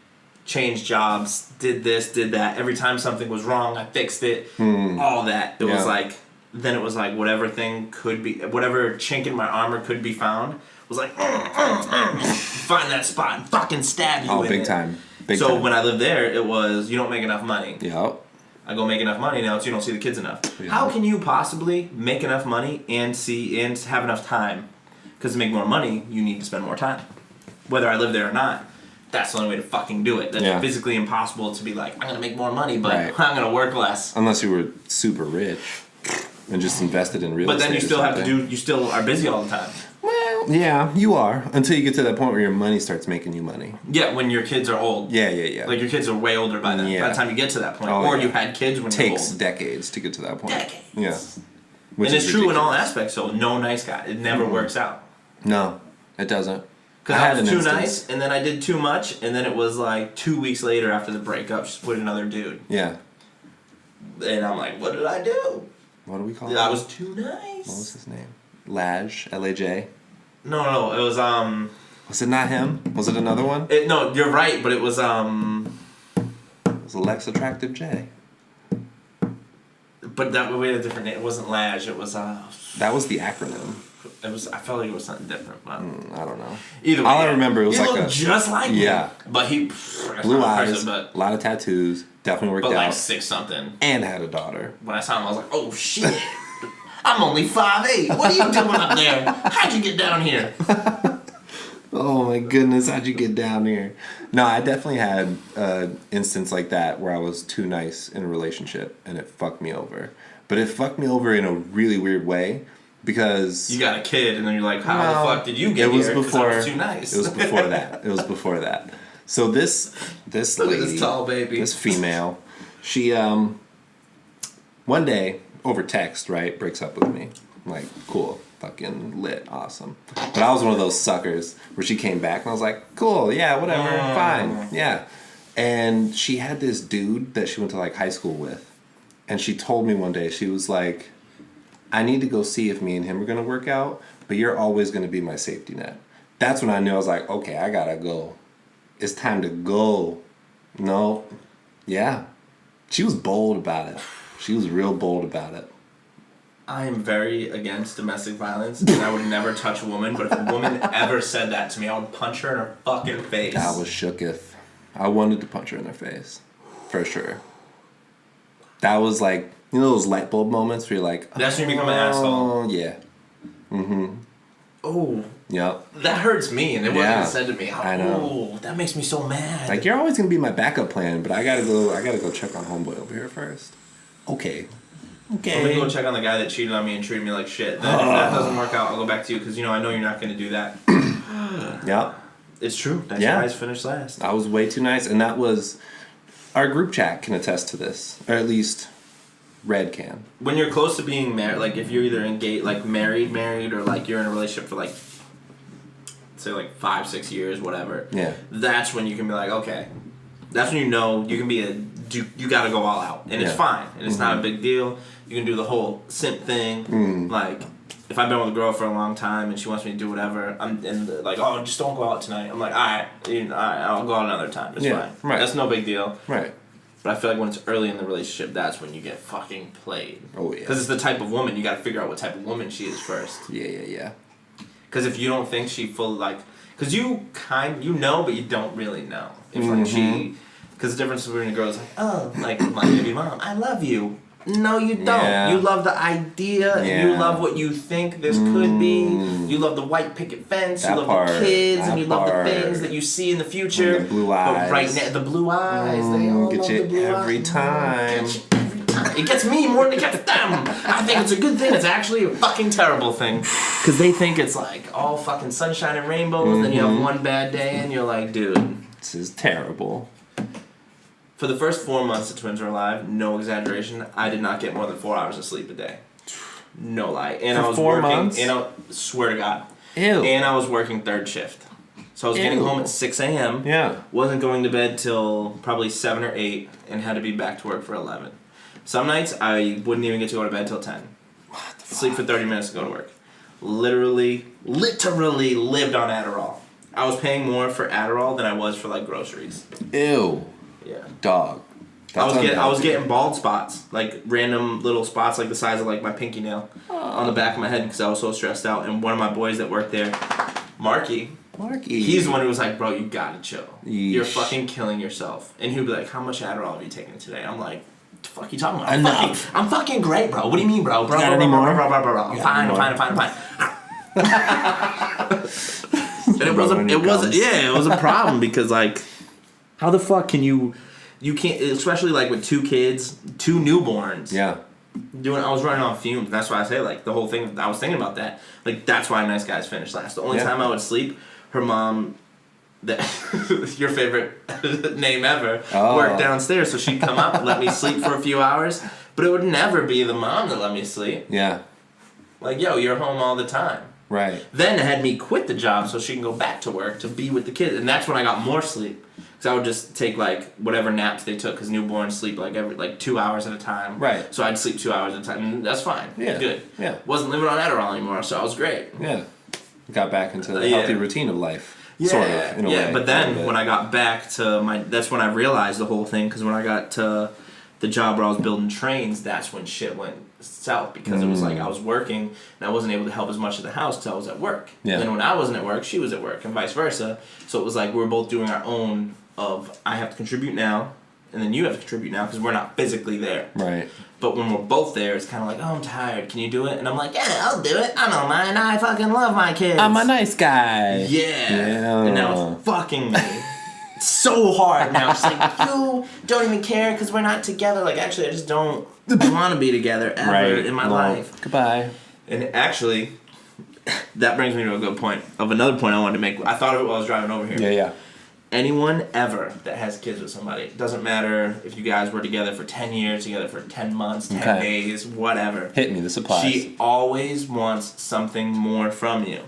changed jobs, did this, did that, every time something was wrong, I fixed it, all that. It was like... Then it was like whatever thing could be, whatever chink in my armor could be found, was like, find that spot and fucking stab you in it. Oh, big time. So when I lived there, it was, you don't make enough money. Yep. I go make enough money, now it's you don't see the kids enough. Yep. How can you possibly make enough money and have enough time? Because to make more money, you need to spend more time. Whether I live there or not, that's the only way to fucking do it. That's physically impossible to be like, I'm going to make more money, but I'm going to work less. Unless you were super rich. And just invested in real estate. But then you still have to you still are busy all the time. Well, yeah, you are. Until you get to that point where your money starts making you money. Yeah, when your kids are old. Yeah. Like your kids are way older by then. By the time you get to that point. Or you had kids when you were old. Takes decades to get to that point. Decades. Yeah. And it's true in all aspects, so no nice guy. It never works out. No, it doesn't. Because I was too nice, and then I did too much, and then it was like 2 weeks later after the breakup, just with another dude. Yeah. And I'm like, what did I do? What do we call it? I was too nice. What was his name? Laj? L-A-J? No, it was, Was it not him? Was it another one? No, you're right, but it was, It was Lex Attractive J. But we had a different name. It wasn't Laj. It was That was the acronym. It was. I felt like it was something different. But I don't know. Either way, all I remember it was he like looked just like me. But he blue eyes, a lot of tattoos. Definitely worked out. But like 6 something. And had a daughter. When I saw him, I was like, oh shit. I'm only 5'8". What are you doing up there? How'd you get down here? Oh my goodness, how'd you get down here? No, I definitely had an instance like that where I was too nice in a relationship and it fucked me over. But it fucked me over in a really weird way because... You got a kid and then you're like, how the fuck did you get here? Because I was too nice. It was before that. So this Look lady... at this tall baby. This female, she, one day, over text, right, breaks up with me. I'm like, cool. Fucking lit, awesome. But I was one of those suckers where she came back and I was like, cool, yeah, whatever, fine, yeah. And she had this dude that she went to like high school with. And she told me one day, she was like, I need to go see if me and him are going to work out, but you're always going to be my safety net. That's when I knew. I was like, okay, I gotta go. It's time to go. No. Yeah. She was bold about it. She was real bold about it. I am very against domestic violence, and I would never touch a woman, but if a woman ever said that to me, I would punch her in her fucking face. I was shooketh. I wanted to punch her in her face. For sure. That was like, you know those light bulb moments where you're like... That's when you become an asshole. Yeah. Mm-hmm. Oh. Yep. That hurts me, and it wasn't even said to me. I know. Oh, that makes me so mad. Like, you're always going to be my backup plan, but I gotta go check on homeboy over here first. Okay. Let me go check on the guy that cheated on me and treated me like shit. Then if that doesn't work out, I'll go back to you because I know you're not going to do that. Yep. It's true. Nice guys finish last. I was way too nice, and that was... Our group chat can attest to this, or at least Red can. When you're close to being married, like if you're either engaged, like married, or like you're in a relationship for like, say like 5-6 years, whatever. Yeah. That's when you can be like, okay. That's when you know you can be you got to go all out, and it's fine, and it's not a big deal. You can do the whole simp thing, like. If I've been with a girl for a long time and she wants me to do whatever, like, oh, just don't go out tonight. I'm like, all right, I'll go out another time. It's fine. Right. That's no big deal. Right. But I feel like when it's early in the relationship, that's when you get fucking played. Oh, yeah. Because it's the type of woman, you got to figure out what type of woman she is first. Yeah. Because if you don't think she because you know, but you don't really know. If like she, because the difference between a girl is like, oh, like my baby mom, I love you. No, you don't. Yeah. You love the idea, and you love what you think this could be. You love the white picket fence, you love the kids, and you love the things that you see in the future. And the blue eyes. But right now, the blue eyes, they all get love you the blue every eyes. time. Get you every time. It gets me more than it gets them. I think it's a good thing. It's actually a fucking terrible thing. Because they think it's like all fucking sunshine and rainbows, then you have one bad day, and you're like, dude. This is terrible. For the first 4 months the twins were alive, no exaggeration, I did not get more than 4 hours of sleep a day. No lie. And For I was 4 working, months? and I swear to God. Ew. And I was working third shift. So I was getting home at 6 a.m. Yeah. Wasn't going to bed till probably 7 or 8, and had to be back to work for 11. Some nights I wouldn't even get to go to bed till 10. What the fuck? Sleep for 30 minutes to go to work. Literally lived on Adderall. I was paying more for Adderall than I was for like groceries. Ew. Yeah. Dog. I was getting bald spots, like random little spots, like the size of like my pinky nail, on the back of my head because I was so stressed out. And one of my boys that worked there, Marky, he's the one who was like, "Bro, you gotta chill. Yeesh. You're fucking killing yourself." And he'd be like, "How much Adderall have you taken today?" I'm like, "The fuck you talking about? I'm fucking great, bro. What do you mean, bro? Bro, got any more? I'm fine. And it was a problem because like, how the fuck can you can't, especially like with 2 kids, 2 newborns. Yeah. I was running on fumes. That's why I say like the whole thing. I was thinking about that. Like that's why nice guys finish last. The only time I would sleep, her mom, your favorite name ever, worked downstairs, so she'd come up and let me sleep for a few hours. But it would never be the mom that let me sleep. Yeah. Like, yo, you're home all the time. Right. Then had me quit the job so she can go back to work to be with the kids, and that's when I got more sleep. Because I would just take like whatever naps they took, because newborns sleep like 2 hours at a time. Right. So I'd sleep 2 hours at a time, and that's fine. Yeah. Good. Yeah. Wasn't living on Adderall anymore, so I was great. Yeah. Got back into the healthy routine of life. Yeah. Sort of, in a way. But then when I got back to that's when I realized the whole thing, because when I got to the job where I was building trains, that's when shit went south because it was like I was working and I wasn't able to help as much at the house because I was at work. Yeah. And then when I wasn't at work, she was at work and vice versa. So it was like we were both doing our own of I have to contribute now and then you have to contribute now because we're not physically there. Right. But when we're both there, it's kind of like, oh, I'm tired. Can you do it? And I'm like, yeah, I'll do it. I don't mind. I fucking love my kids. I'm a nice guy. Yeah. And now it's fucking me. It's so hard now. It's like, you don't even care because we're not together. Like, actually, I just don't want to be together ever in my life. Goodbye. And actually, that brings me to a good point. Of another point I wanted to make. I thought of it while I was driving over here. Yeah. Anyone ever that has kids with somebody, it doesn't matter if you guys were together for 10 years, together for 10 months, 10 days, whatever. Hit me, this applies. She always wants something more from you.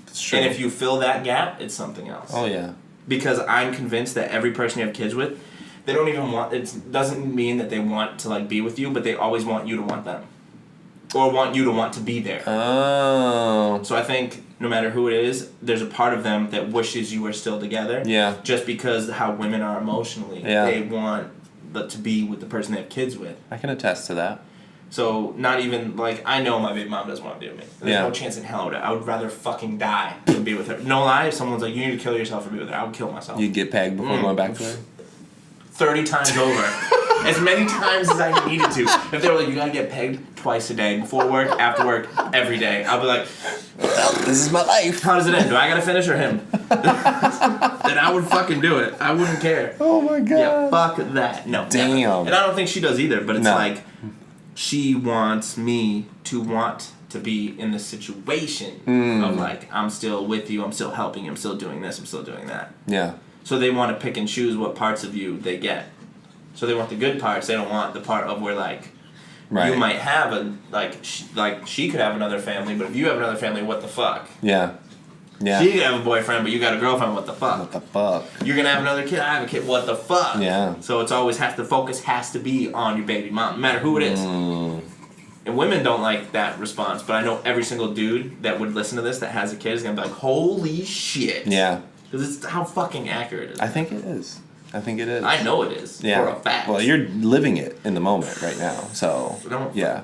It's true. And if you fill that gap, it's something else. Oh, yeah. Because I'm convinced that every person you have kids with, they don't even want, it doesn't mean that they want to like be with you, but they always want you to want them. Or want you to want to be there. Oh. So I think no matter who it is, there's a part of them that wishes you were still together. Yeah. Just because how women are emotionally. Yeah. They want to be with the person they have kids with. I can attest to that. So not even, like, I know my baby mom doesn't want to be with me. There's no chance in hell I would rather fucking die than be with her. No lie, if someone's like, you need to kill yourself or be with her, I would kill myself. You'd get pegged before going back to her? 30 times over. As many times as I needed to. If they were like, you gotta get pegged twice a day, before work, after work, every day, I'll be like, well, this is my life. How does it end? Do I gotta finish or him? Then I would fucking do it. I wouldn't care. Oh my god. Yeah, fuck that. No. Damn. Never. And I don't think she does either, but it's like, she wants me to want to be in the situation of like, I'm still with you, I'm still helping you, I'm still doing this, I'm still doing that. Yeah. So they want to pick and choose what parts of you they get. So they want the good parts. They don't want the part of where like you might have a like she could have another family, but if you have another family, what the fuck? Yeah. Yeah. She could have a boyfriend, but you got a girlfriend. What the fuck? What the fuck? You're gonna have another kid. I have a kid. What the fuck? Yeah. So it's always the focus has to be on your baby mom, no matter who it is. And women don't like that response, but I know every single dude that would listen to this that has a kid is gonna be like, holy shit. Yeah. Because it's how fucking accurate it is. I think it is. I know it is. Yeah. For a fact. Well, you're living it in the moment right now, so yeah.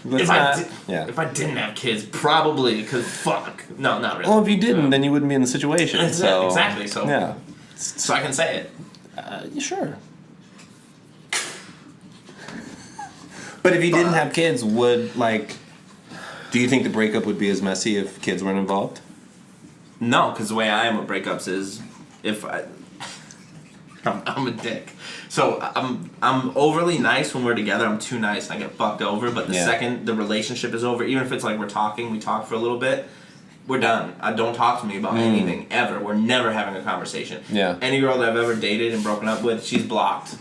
If I didn't have kids, probably because fuck. No, not really. Well, if you didn't, then you wouldn't be in the situation. So exactly. So yeah. So I can say it. Sure. But if you didn't have kids, do you think the breakup would be as messy if kids weren't involved? No, because the way I am with breakups is I'm a dick. So I'm overly nice when we're together. I'm too nice and I get fucked over. But the second the relationship is over, even if it's like we talk for a little bit, we're done. Don't talk to me about anything ever. We're never having a conversation. Yeah. Any girl that I've ever dated and broken up with, she's blocked.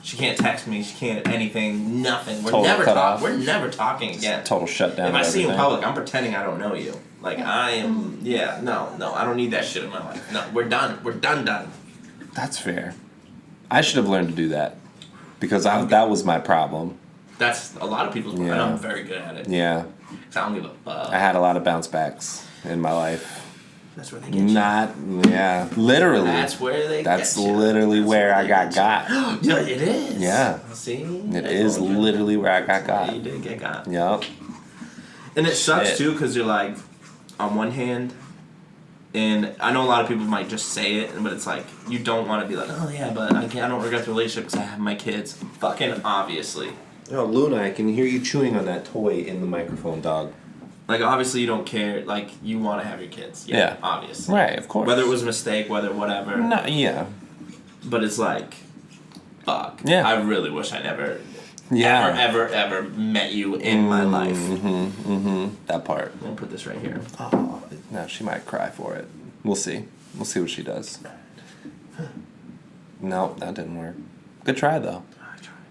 She can't text me. She can't anything. Nothing. We're never talking. We're never talking again. Total shutdown. If I see you in public, I'm pretending I don't know you. Like I am. Yeah. No. I don't need that shit in my life. No. We're done. We're done. That's fair. I should have learned to do that because that was my problem. That's a lot of people's problem. And I'm very good at it. Yeah. Because I don't give a fuck. I had a lot of bounce backs in my life. That's where they get you. Literally. That's where they get you. That's literally where I got. Yeah, it is. Yeah. See? It is literally where I got. You did get got. Yep. And it sucks too because you're like, on one hand, and I know a lot of people might just say it, but it's like, you don't want to be like, oh yeah, but I don't regret the relationship because I have my kids. Fucking obviously. Oh, Luna, I can hear you chewing on that toy in the microphone, dog. Like, obviously you don't care. Like, you want to have your kids. Yeah. Obviously. Right, of course. Whether it was a mistake, whether whatever. No, yeah. But it's like, fuck. Yeah. I really wish I never, ever met you in my life. That part. I'm going to put this right here. Oh, no, she might cry for it. We'll see. We'll see what she does. No, that didn't work. Good try, though.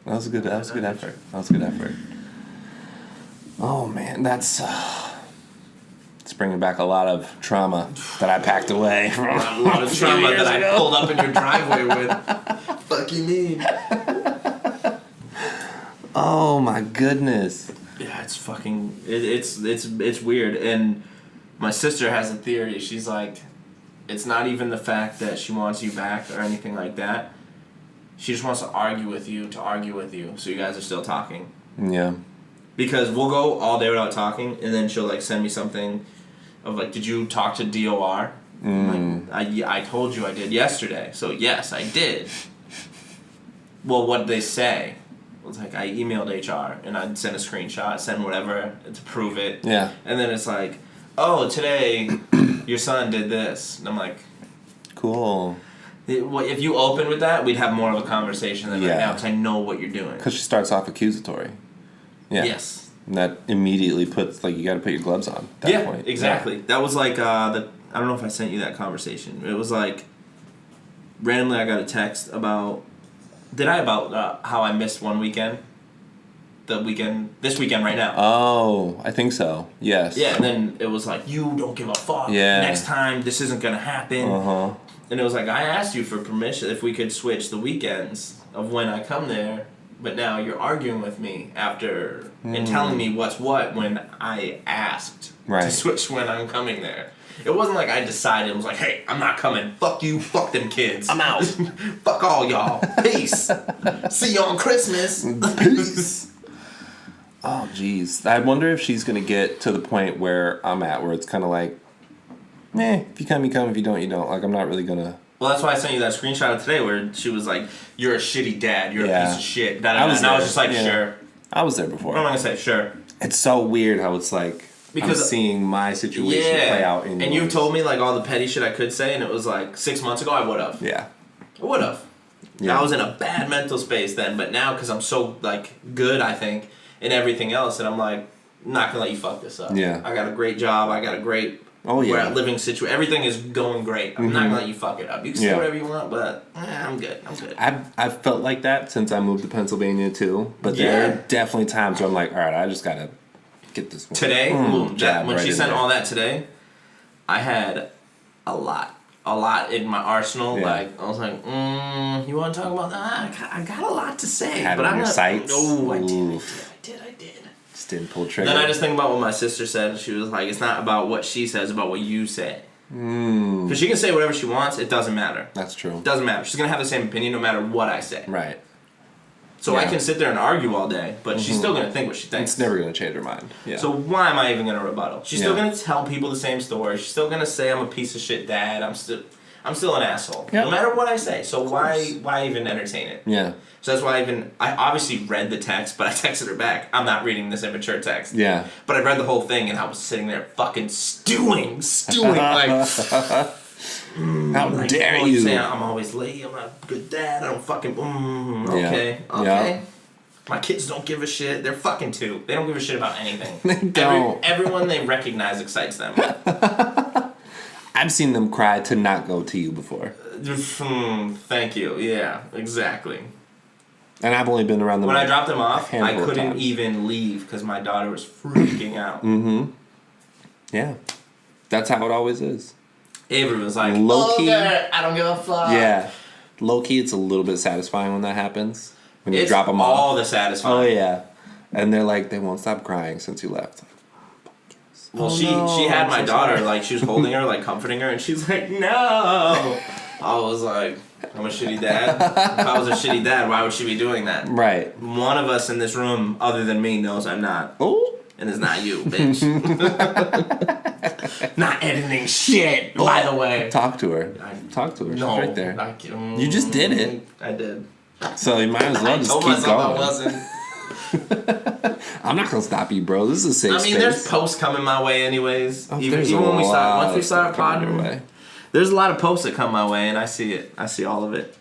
That was a good effort. Oh, man, that's... It's bringing back a lot of trauma that I packed away. A lot of trauma that I pulled up in your driveway with. Fuck you mean? Oh my goodness. Yeah, it's fucking... It's weird. And my sister has a theory. She's like, it's not even the fact that she wants you back or anything like that. she just wants to argue with you, so you guys are still talking. Yeah. Because we'll go all day without talking, and then she'll, like, send me something of, like, did you talk to DOR? Like, I told you I did yesterday, so yes, I did. Well, what did they say? It was like, I emailed HR, and I'd send a screenshot, send whatever to prove it. Yeah. And then it's like, oh, today your son did this. And I'm like... Cool. If you open with that, we'd have more of a conversation than right now, because I know what you're doing. Because she starts off accusatory. Yeah. Yes. And that immediately puts, like, you got to put your gloves on at that point. Exactly. Yeah. That was like, I don't know if I sent you that conversation. It was like, randomly I got a text about how I missed one weekend? This weekend right now. Oh, I think so. Yes. Yeah, and then it was like, you don't give a fuck. Yeah. Next time, this isn't going to happen. Uh-huh. And it was like, I asked you for permission if we could switch the weekends of when I come there, but now you're arguing with me after and telling me what's what when I asked to switch when I'm coming there. It wasn't like I decided. It was like, hey, I'm not coming. Fuck you. Fuck them kids. I'm out. Fuck all y'all. Peace. See you on Christmas. Peace. Oh, jeez. I wonder if she's going to get to the point where I'm at, where it's kind of like, if you come, you come. If you don't, you don't. Like, I'm not really going to... Well, that's why I sent you that screenshot of today where she was like, you're a shitty dad. You're a piece of shit. And I was just like, sure. I was there before. What am I going to say? Sure. It's so weird how it's like... Because I'm seeing my situation play out in and you've told me like all the petty shit I could say, and it was like 6 months ago I would have. Yeah. I would have. Yeah. I was in a bad mental space then, but now because I'm so like good, I think, in everything else, and I'm like, not gonna let you fuck this up. Yeah. I got a great job. I got a great living situation. Everything is going great. I'm not gonna let you fuck it up. You can say whatever you want, but I'm good. I'm good. I've felt like that since I moved to Pennsylvania too, but there are definitely times where I'm like, all right, I just gotta get this one. Today, when she sent all that today, I had a lot in my arsenal. Yeah. Like I was like, you want to talk about that? I got a lot to say, but I'm not. Oh, I did. Just didn't pull trigger. Then I just think about what my sister said. She was like, it's not about what she says, it's about what you say. Because she can say whatever she wants. It doesn't matter. That's true. It doesn't matter. She's gonna have the same opinion no matter what I say. Right. So I can sit there and argue all day, but she's still going to think what she thinks. It's never going to change her mind. Yeah. So why am I even going to rebuttal? She's still going to tell people the same story. She's still going to say I'm a piece of shit dad. I'm still an asshole. Yep. No matter what I say. So why even entertain it? Yeah. So that's why I obviously read the text, but I texted her back. I'm not reading this immature text. Yeah. But I read the whole thing, and I was sitting there fucking stewing like... How dare you? Say I'm always late. I'm not a good dad. I don't fucking. Okay. Yeah. My kids don't give a shit. They're fucking 2. They don't give a shit about anything. They don't. Everyone they recognize excites them. I've seen them cry to not go to you before. Thank you. Yeah, exactly. And I've only been around them. When I dropped them off, I couldn't even leave because my daughter was freaking out. Yeah. That's how it always is. Avery was like, low-key, I don't give a fuck. Yeah. Low-key, it's a little bit satisfying when that happens. When you drop them off. All the satisfying. Oh, yeah. And they're like, they won't stop crying since you left. Well, she had my daughter, like, she was holding her, like, comforting her, and she's like, no. I was like, I'm a shitty dad. If I was a shitty dad, why would she be doing that? Right. One of us in this room, other than me, knows I'm not. Oh. And it's not you, bitch. Not editing shit, by the way. Talk to her. Talk to her. She's right there. You just did it. I did. So you might as well just keep going. I wasn't. I'm not gonna stop you, bro. This is a safe space. There's posts coming my way anyways. Even when once we start podding, there's a lot of posts that come my way, and I see it. I see all of it.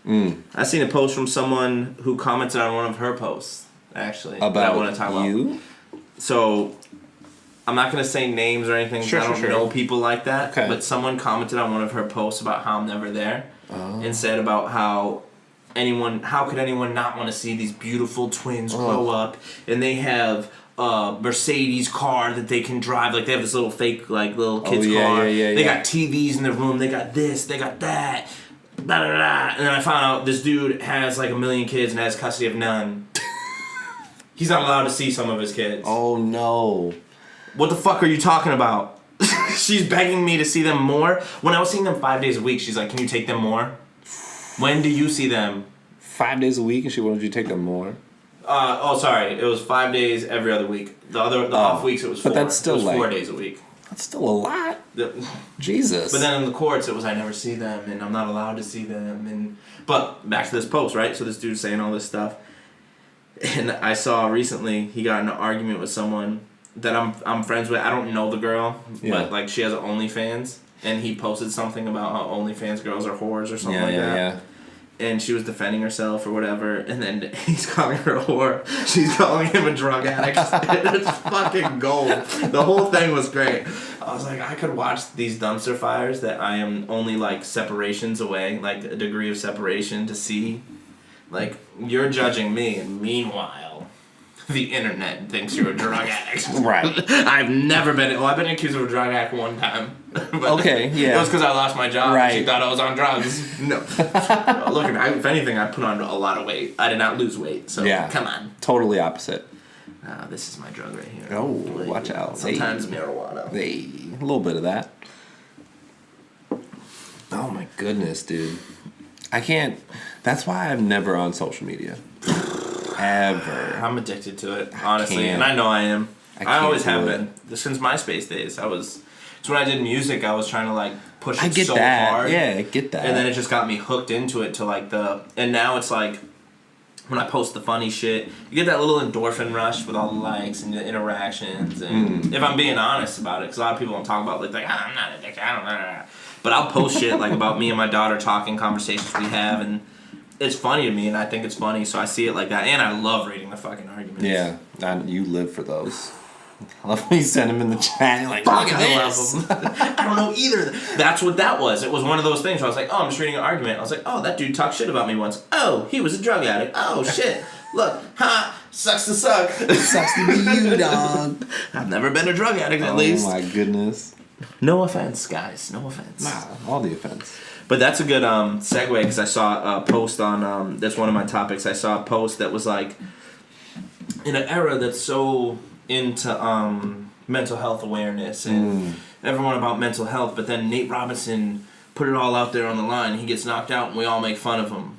I seen a post from someone who commented on one of her posts, actually. About that I want to talk you? about. So, I'm not going to say names or anything because I don't know people like that. Okay. But someone commented on one of her posts about how I'm never there. And said about how could anyone not want to see these beautiful twins grow up, and they have a Mercedes car that they can drive. Like, they have this little fake, like, little kid's car. They got TVs in their room. They got this. They got that. Blah, blah, blah. And then I found out this dude has, like, 1 million kids and has custody of none. He's not allowed to see some of his kids. Oh, no. What the fuck are you talking about? She's begging me to see them more. When I was seeing them 5 days a week, she's like, can you take them more? When do you see them? 5 days a week, and she wanted you to take them more. Sorry. It was 5 days every other week. The off weeks it was 4. But that's still it was 4 days a week. That's still a lot. Jesus. But then in the courts, it was I never see them, and I'm not allowed to see them. But back to this post, right? So this dude's saying all this stuff, and I saw recently he got in an argument with someone that I'm friends with. I don't know the girl, but like she has OnlyFans, and he posted something about how OnlyFans girls are whores or something like that. Yeah. And she was defending herself or whatever, and then he's calling her a whore. She's calling him a drug addict. It's fucking gold. The whole thing was great. I was like, I could watch these dumpster fires that I am only like separations away, like a degree of separation to see. Like, you're judging me, and meanwhile, the internet thinks you're a drug addict. Right. I've never been... Well, I've been accused of a drug addict one time. Okay, yeah. It was because I lost my job right. and she thought I was on drugs. No. Look, if anything, I put on a lot of weight. I did not lose weight, so come on. Totally opposite. This is my drug right here. Oh, watch out. Sometimes marijuana. Hey, a little bit of that. Oh my goodness, dude. I can't... That's why I'm never on social media. Ever. I'm addicted to it, honestly, and I know I am. I always have been. Since MySpace days, So when I did music, I was trying to like push it so hard. Yeah, I get that. And then it just got me hooked into it to like and now it's like when I post the funny shit, you get that little endorphin rush with all the likes and the interactions. And if I'm being honest about it, because a lot of people don't talk about like I'm not addicted, I don't know. But I'll post shit like about me and my daughter talking, conversations we have, and it's funny to me, and I think it's funny, so I see it like that, and I love reading the fucking arguments. Yeah, you live for those. I love when you send them in the chat, like, look at this. I don't know either. That's what that was. It was one of those things where I was like, oh, I'm just reading an argument. I was like, oh, that dude talked shit about me once. Oh, he was a drug addict. Oh, shit. Look, sucks to suck. Sucks to be you, dog. I've never been a drug addict, at least. Oh, my goodness. No offense, guys. No offense. Nah, all the offense. But that's a good segue, because I saw a post on, that's one of my topics. I saw a post that was like, in an era that's so into mental health awareness and everyone about mental health, but then Nate Robinson put it all out there on the line. He gets knocked out and we all make fun of him.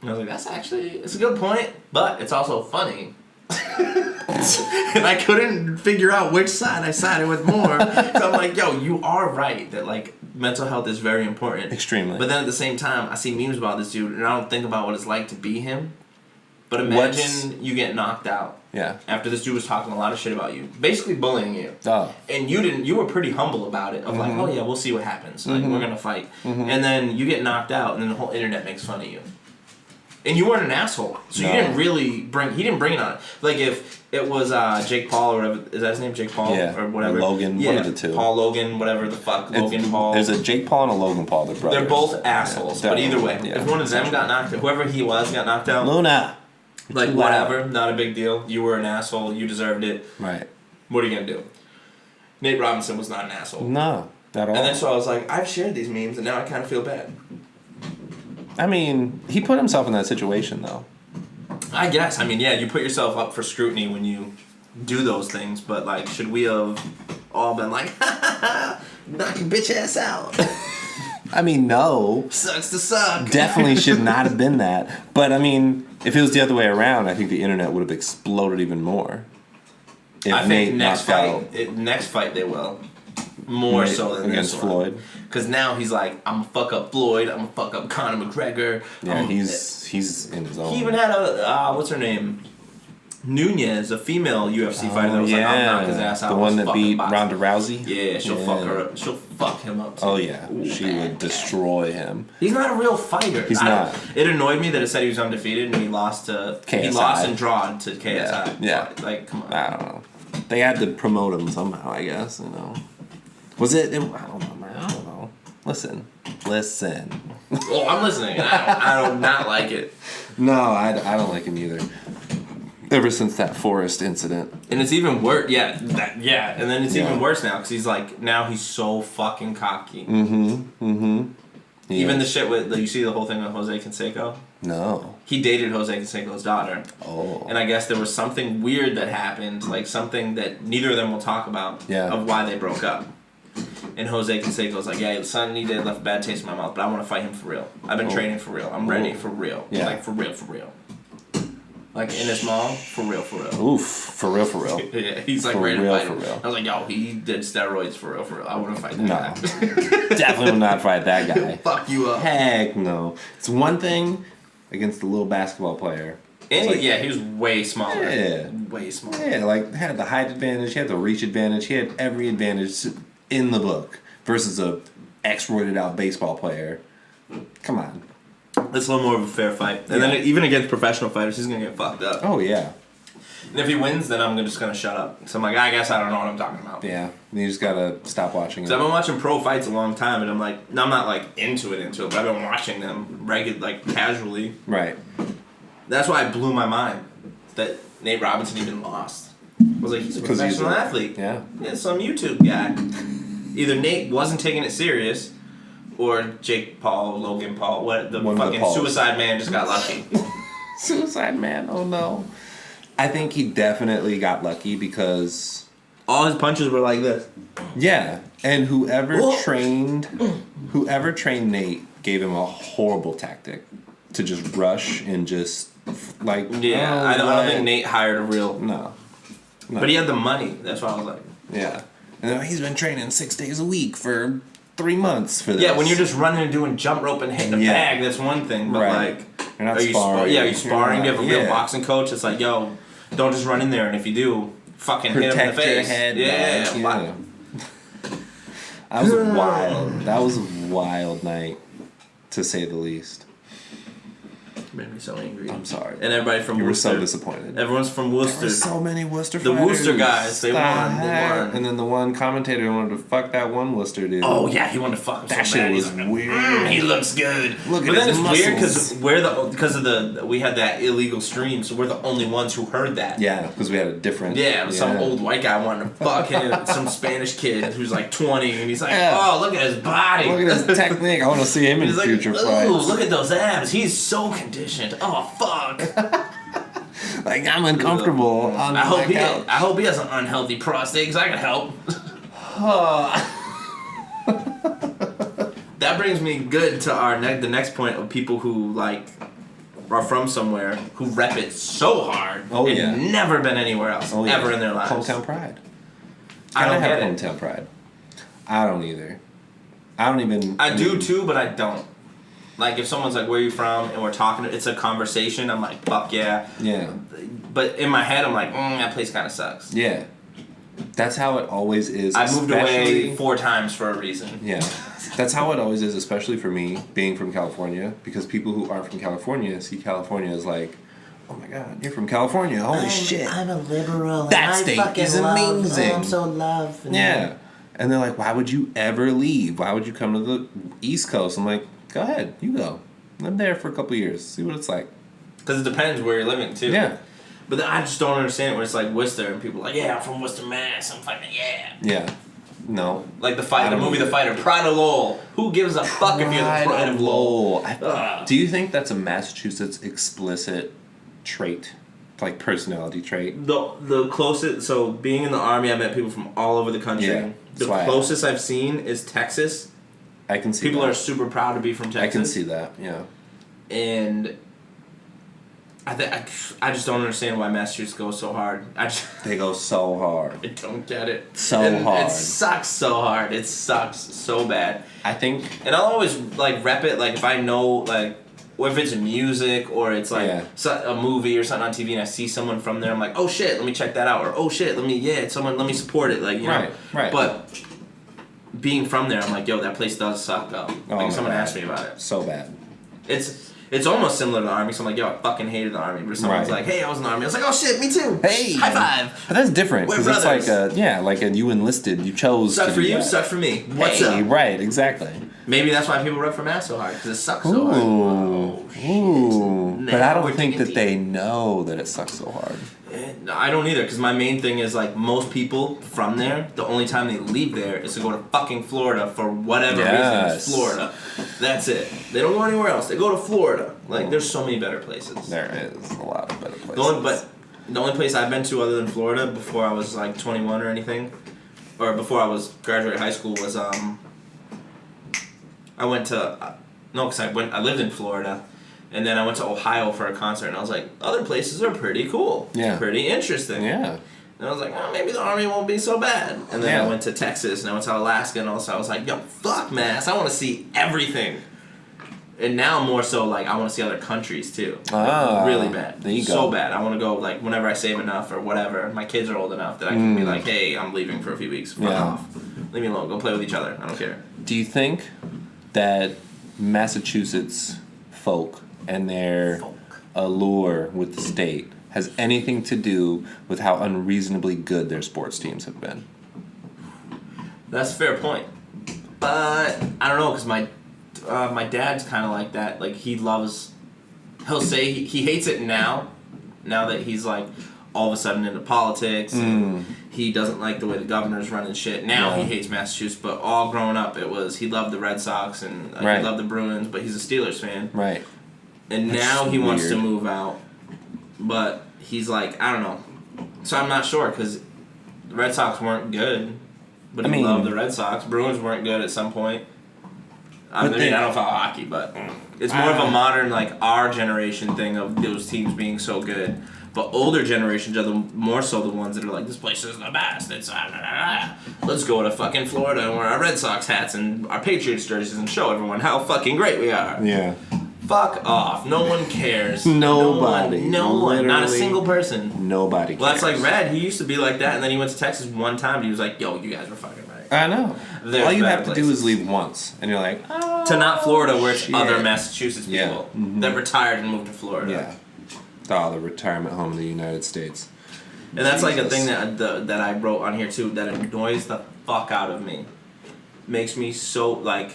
And I was like, it's a good point, but it's also funny. And I couldn't figure out which side I sided with more. So I'm like, yo, you are right that like mental health is very important. Extremely. But then at the same time, I see memes about this dude and I don't think about what it's like to be him. But imagine you get knocked out. Yeah. After this dude was talking a lot of shit about you, basically bullying you. Oh. And you were pretty humble about it. Of like, oh yeah, we'll see what happens. Like we're gonna fight. And then you get knocked out, and then the whole internet makes fun of you. And you weren't an asshole, so you didn't really bring. He didn't bring it on it. Like if it was Jake Paul or whatever, is that his name? Jake Paul or whatever. Or Logan. Yeah, one of the two. Paul Logan, whatever the fuck. Logan Paul. There's a Jake Paul and a Logan Paul. They're brothers. They're both assholes, but either way, if one of them got knocked out, whoever he was got knocked out. Luna. Like, whatever, not a big deal. You were an asshole. You deserved it. Right. What are you going to do? Nate Robinson was not an asshole. No, at all. And then so I was like, I've shared these memes, and now I kind of feel bad. I mean, he put himself in that situation, though. I guess. I mean, yeah, you put yourself up for scrutiny when you do those things, but, like, should we have all been like, knock your bitch ass out? I mean, no. Sucks to suck. Definitely should not have been that. But, I mean, if it was the other way around, I think the internet would have exploded even more. I think next fight they will. More so than against this Floyd. Because now he's like, I'm gonna fuck up Floyd, I'm gonna fuck up Conor McGregor. Yeah, he's in his own. He even had a, what's her name? Nunez, a female UFC fighter that was like, I'll knock his ass out. The one that beat Ronda Rousey? Yeah, she'll fuck her up. She'll fuck him up too. Oh yeah, she would destroy him. He's not a real fighter. He's not. It annoyed me that it said he was undefeated and he lost to KSI. He lost and drawn to KSI. Yeah. Like, come on. I don't know. They had to promote him somehow, I guess, you know. Was it I don't know, man. I don't know. Listen. Oh, I'm listening. I do not like it. No, I don't like him either. Ever since that forest incident. And it's even worse. Yeah. And then it's even worse now because he's like, now he's so fucking cocky. Even the shit with, you see the whole thing with Jose Canseco? No. He dated Jose Canseco's daughter. Oh. And I guess there was something weird that happened, like something that neither of them will talk about, of why they broke up. And Jose Canseco's like, yeah, something he did left a bad taste in my mouth, but I want to fight him for real. I've been training for real. I'm ready for real. Yeah. Like, for real, for real. Like, in his mall, for real, for real. Oof, for real, for real. Yeah, he's like for ready real, to fight for him. real. I was like, yo, he did steroids for real, for real. I want to fight that guy. Definitely will not fight that guy. Fuck you up. Heck no. It's one thing against the little basketball player. And like, he was way smaller. Yeah. Way smaller. Yeah, like, had the height advantage, he had the reach advantage, he had every advantage in the book versus a X-roided out baseball player. Come on. It's a little more of a fair fight. And then even against professional fighters, he's going to get fucked up. Oh, yeah. And if he wins, then I'm just going to shut up. So I'm like, I guess I don't know what I'm talking about. Yeah, you just gotta stop watching it. So I've been watching pro fights a long time, and I'm like, I'm not like into it, but I've been watching them casually. Right. That's why it blew my mind that Nate Robinson even lost. I was like, he's a professional athlete. Yeah. Yeah, some YouTube guy. Either Nate wasn't taking it serious, or Jake Paul, Logan Paul, the fucking suicide man just got lucky. Suicide man, oh no. I think he definitely got lucky because all his punches were like this. Yeah, and whoever trained Nate gave him a horrible tactic to just rush and just like. Yeah, I don't think Nate hired a real. No. But he had the money. That's why I was like. Yeah, and he's been training 6 days a week for 3 months for this. Yeah, when you're just running and doing jump rope and hitting a bag, that's one thing. But like, you're not sparring. Are you sparring? Do you have a real boxing coach? It's like, yo, don't just run in there, and if you do, fucking hit him in the face. Your head. Yeah. That was a wild night, to say the least. Made me so angry. I'm sorry. And everybody from Worcester. You were so disappointed. Everyone's from Worcester. There were so many Worcester The fighters. Worcester guys, they won. And then the one commentator wanted to fuck that one Worcester dude. Oh yeah, he wanted to fuck him that so shit bad. was weird. He looks good. Look but at then his it's muscles. weird because we had that illegal stream, so we're the only ones who heard that. Yeah, because we had a different. Yeah, some old white guy wanted to fuck him, some Spanish kid who's like 20, and he's like, oh, look at his body. Look at his technique. I want to see him in future fights. Ooh, look at those abs. He's so conditioned. Oh, fuck. Like, I'm uncomfortable. I hope he has an unhealthy prostate, because I can help. That brings me good to the next point of people who, like, are from somewhere who rep it so hard and never been anywhere else ever in their lives. Hometown pride. I don't have get hometown pride. I don't either. I don't even. I do too, but I don't. Like, if someone's like, where are you from? And we're talking, it's a conversation, I'm like, fuck yeah. Yeah. But in my head, I'm like, that place kind of sucks. Yeah. That's how it always is. I moved away 4 times for a reason. Yeah. That's how it always is, especially for me, being from California. Because people who aren't from California see California as like, oh my god, you're from California, holy shit. I'm a liberal. That state is amazing. I'm so loved. Yeah. And they're like, why would you ever leave? Why would you come to the East Coast? I'm like, go ahead, you go. Live there for a couple years, see what it's like. Because it depends where you're living, too. Yeah. But then I just don't understand when it's like Worcester and people are like, yeah, I'm from Worcester, Mass. I'm fighting, yeah. Yeah. No. Like the movie The Fighter, Pride of Lowell. Who gives a fuck if you're the Pride of Lowell? Do you think that's a Massachusetts explicit trait? Like personality trait? The closest, so being in the Army, I met people from all over the country. Yeah, the closest I've seen is Texas. I can see people that. are super proud to be from Texas. I can see that, yeah. And I just don't understand why Massachusetts goes so hard. They go so hard. I don't get it. Hard. It sucks so hard. It sucks so bad. I think... And I'll always, like, rep it, like, if I know, like, or if it's music or it's, like, a movie or something on TV and I see someone from there, I'm like, oh, shit, let me check that out. Or, oh, shit, let me support it. Like, you know. Right. But being from there, I'm like, yo, that place does suck, though. Like, someone asked me about it. So bad. It's almost similar to the Army, so I'm like, yo, I fucking hated the Army. But someone's like, hey, I was in the Army. I was like, oh shit, me too. Hey! High five! But that's different, because it's like you enlisted, you chose suck to for do you, that. suck for me. What's up? Right, exactly. Maybe that's why people rep for Mass so hard, because it sucks so hard. Ooh. But I don't think that they know that it sucks so hard. I don't either, because my main thing is, like, most people from there, the only time they leave there is to go to fucking Florida for whatever reason. It's Florida. That's it. They don't go anywhere else. They go to Florida. Like, there's so many better places. There is a lot of better places. The only place I've been to other than Florida before I was, like, 21 or anything or before I was graduating high school, was I went to because I lived in Florida, and then I went to Ohio for a concert, and I was like, other places are pretty cool, pretty interesting, And I was like, oh, maybe the Army won't be so bad. And then I went to Texas, and I went to Alaska, and also I was like, yo, fuck, Mass, I want to see everything. And now more so, like, I want to see other countries, too. Really bad. There you go. So bad. I want to go, like, whenever I save enough or whatever. My kids are old enough that I can be like, hey, I'm leaving for a few weeks. Fuck off. Leave me alone. Go play with each other. I don't care. Do you think that Massachusetts folk and their allure with the state has anything to do with how unreasonably good their sports teams have been? That's a fair point. But I don't know, because my dad's kind of like that. Like, he'll say he hates it now that he's, like, all of a sudden into politics, and he doesn't like the way the governor's running shit. Now he hates Massachusetts, but all growing up he loved the Red Sox, and he loved the Bruins, but he's a Steelers fan. Right. And now he wants to move out, but he's like, I don't know. So I'm not sure, because the Red Sox weren't good, but he loved the Red Sox. Bruins weren't good at some point. I don't follow hockey, but it's more of a modern, like, our generation thing of those teams being so good. But older generations are more so the ones that are like, this place is the best. It's let's go to fucking Florida and wear our Red Sox hats and our Patriots jerseys and show everyone how fucking great we are. Yeah. Fuck off. No one cares. Nobody. No one. Not a single person. Nobody cares. Well, that's like Red. He used to be like that, and then he went to Texas one time, and he was like, yo, you guys were fucking right. I know. All you have to do is leave once, and you're like, oh, to not Florida, where it's other Massachusetts people that retired and moved to Florida. Yeah. Oh, the retirement home in the United States. And that's like a thing that I wrote on here too that annoys the fuck out of me. Makes me so, like,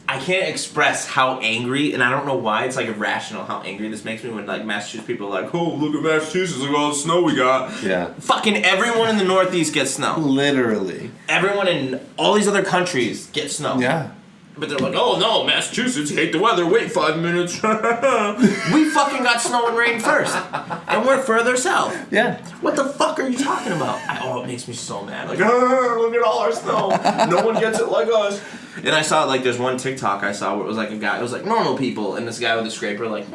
I can't express how angry, and I don't know why. It's like irrational how angry this makes me when, like, Massachusetts people are like, oh, look at Massachusetts, look at all the snow we got. Yeah. Fucking everyone in the Northeast gets snow. Literally. Everyone in all these other countries gets snow. Yeah. But they're like, oh no, Massachusetts, hate the weather, wait 5 minutes. We fucking got snow and rain first. And we're further south. Yeah. What the fuck are you talking about? It makes me so mad. Like, look at all our snow. No one gets it like us. And I saw, like, there's one TikTok I saw where it was like a guy, it was like normal people, and this guy with a scraper, like,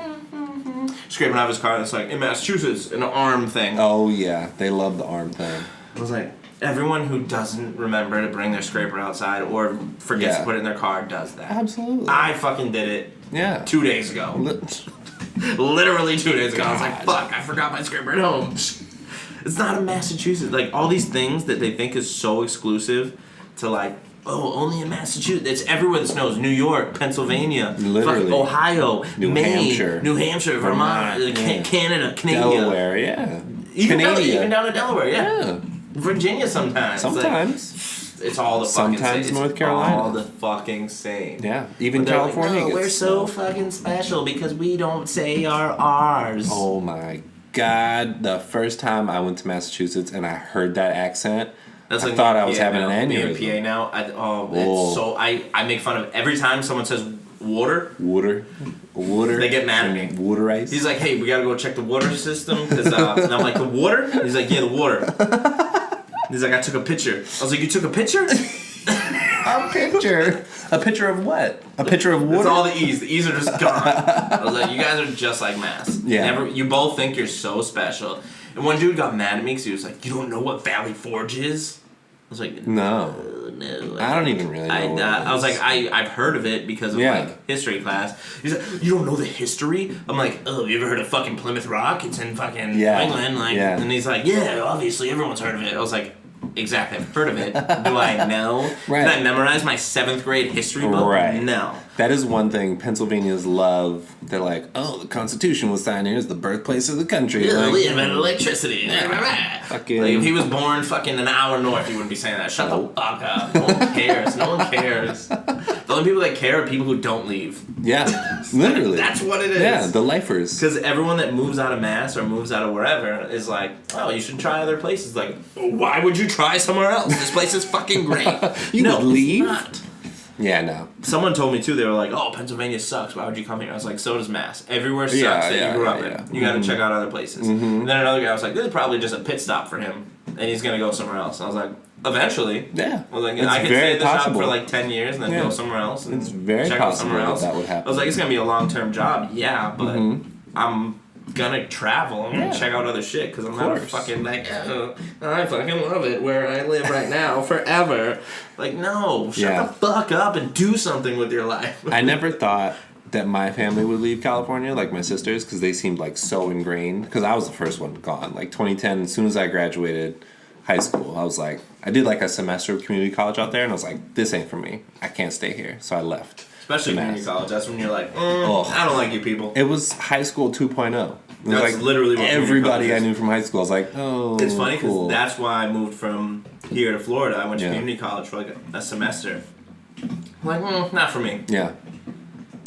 scraping out of his car, and it's like, in Massachusetts, an arm thing. Oh, yeah. They love the arm thing. I was like, everyone who doesn't remember to bring their scraper outside or forgets to put it in their car does that. Absolutely. I fucking did it 2 days ago. Literally 2 days ago. I was like, fuck, I forgot my scraper at home. It's not in Massachusetts. Like, all these things that they think is so exclusive to, like, oh, only in Massachusetts. It's everywhere that snows. New York, Pennsylvania, fucking Ohio, Maine, New Hampshire, Vermont, Canada, Canada. Delaware, Even down to Delaware, yeah. Virginia sometimes. It's all the fucking sometimes same. North Carolina. All the fucking same. Yeah, even California. Like, no, we're so fucking special because we don't say our R's. Oh my god! The first time I went to Massachusetts and I heard that accent, I thought I was having an aneurysm. Me and PA now, it's so I make fun of every time someone says water. They get mad at me. Water ice. He's like, hey, we gotta go check the water system because and I'm like, the water? He's like, yeah, the water. He's like, I took a picture. I was like, you took a picture? A picture? A picture of what? A picture of water? It's all the E's. The E's are just gone. I was like, you guys are just like Mass. Yeah. You both think you're so special. And one dude got mad at me because he was like, you don't know what Valley Forge is? I was like, no. I don't even really know. I was like, I've heard of it because of like history class. He's like, you don't know the history? I'm like, oh, you ever heard of fucking Plymouth Rock? It's in fucking England. Like, and he's like, yeah, obviously everyone's heard of it. I was like, exactly, I've heard of it. Do I know? Right. Did I memorize my 7th grade history book? Right. No. That is one thing Pennsylvanians love. They're like, oh, the Constitution was signed here. It's the birthplace of the country. Yeah, like, we invented electricity. Fucking, like, if he was born fucking an hour north, he wouldn't be saying that. Shut the fuck up. No one cares. No one cares. The only people that care are people who don't leave. Yeah, literally. That's what it is. Yeah, the lifers. Because everyone that moves out of Mass or moves out of wherever is like, oh, you should try other places. Like, why would you try somewhere else? This place is fucking great. You would leave? It's not. Yeah, no. Someone told me too, they were like, oh, Pennsylvania sucks, why would you come here? I was like, so does Mass. Everywhere sucks that you grew up in. You gotta check out other places. And then another guy was like, this is probably just a pit stop for him. and he's gonna go somewhere else. And I was like, eventually. Yeah. I was like, I can stay at the shop for like 10 years and then go somewhere else. And it's very possible that would happen. I was like, it's gonna be a long-term job, but I'm gonna travel. I'm gonna check out other shit because I'm not fucking like, oh, I fucking love it where I live right now forever. Like, no, shut the fuck up and do something with your life. I never thought that my family would leave California, like my sisters, because they seemed like so ingrained. Because I was the first one gone. Like 2010, as soon as I graduated high school, I was like, I did like a semester of community college out there, and I was like, this ain't for me. I can't stay here. So I left. Especially community college. That's when you're like, I don't like you people. It was high school 2.0. It was like literally what everybody I knew from high school. I was like, oh, it's funny because that's why I moved from here to Florida. I went to community college for like a semester. I'm like, not for me. Yeah.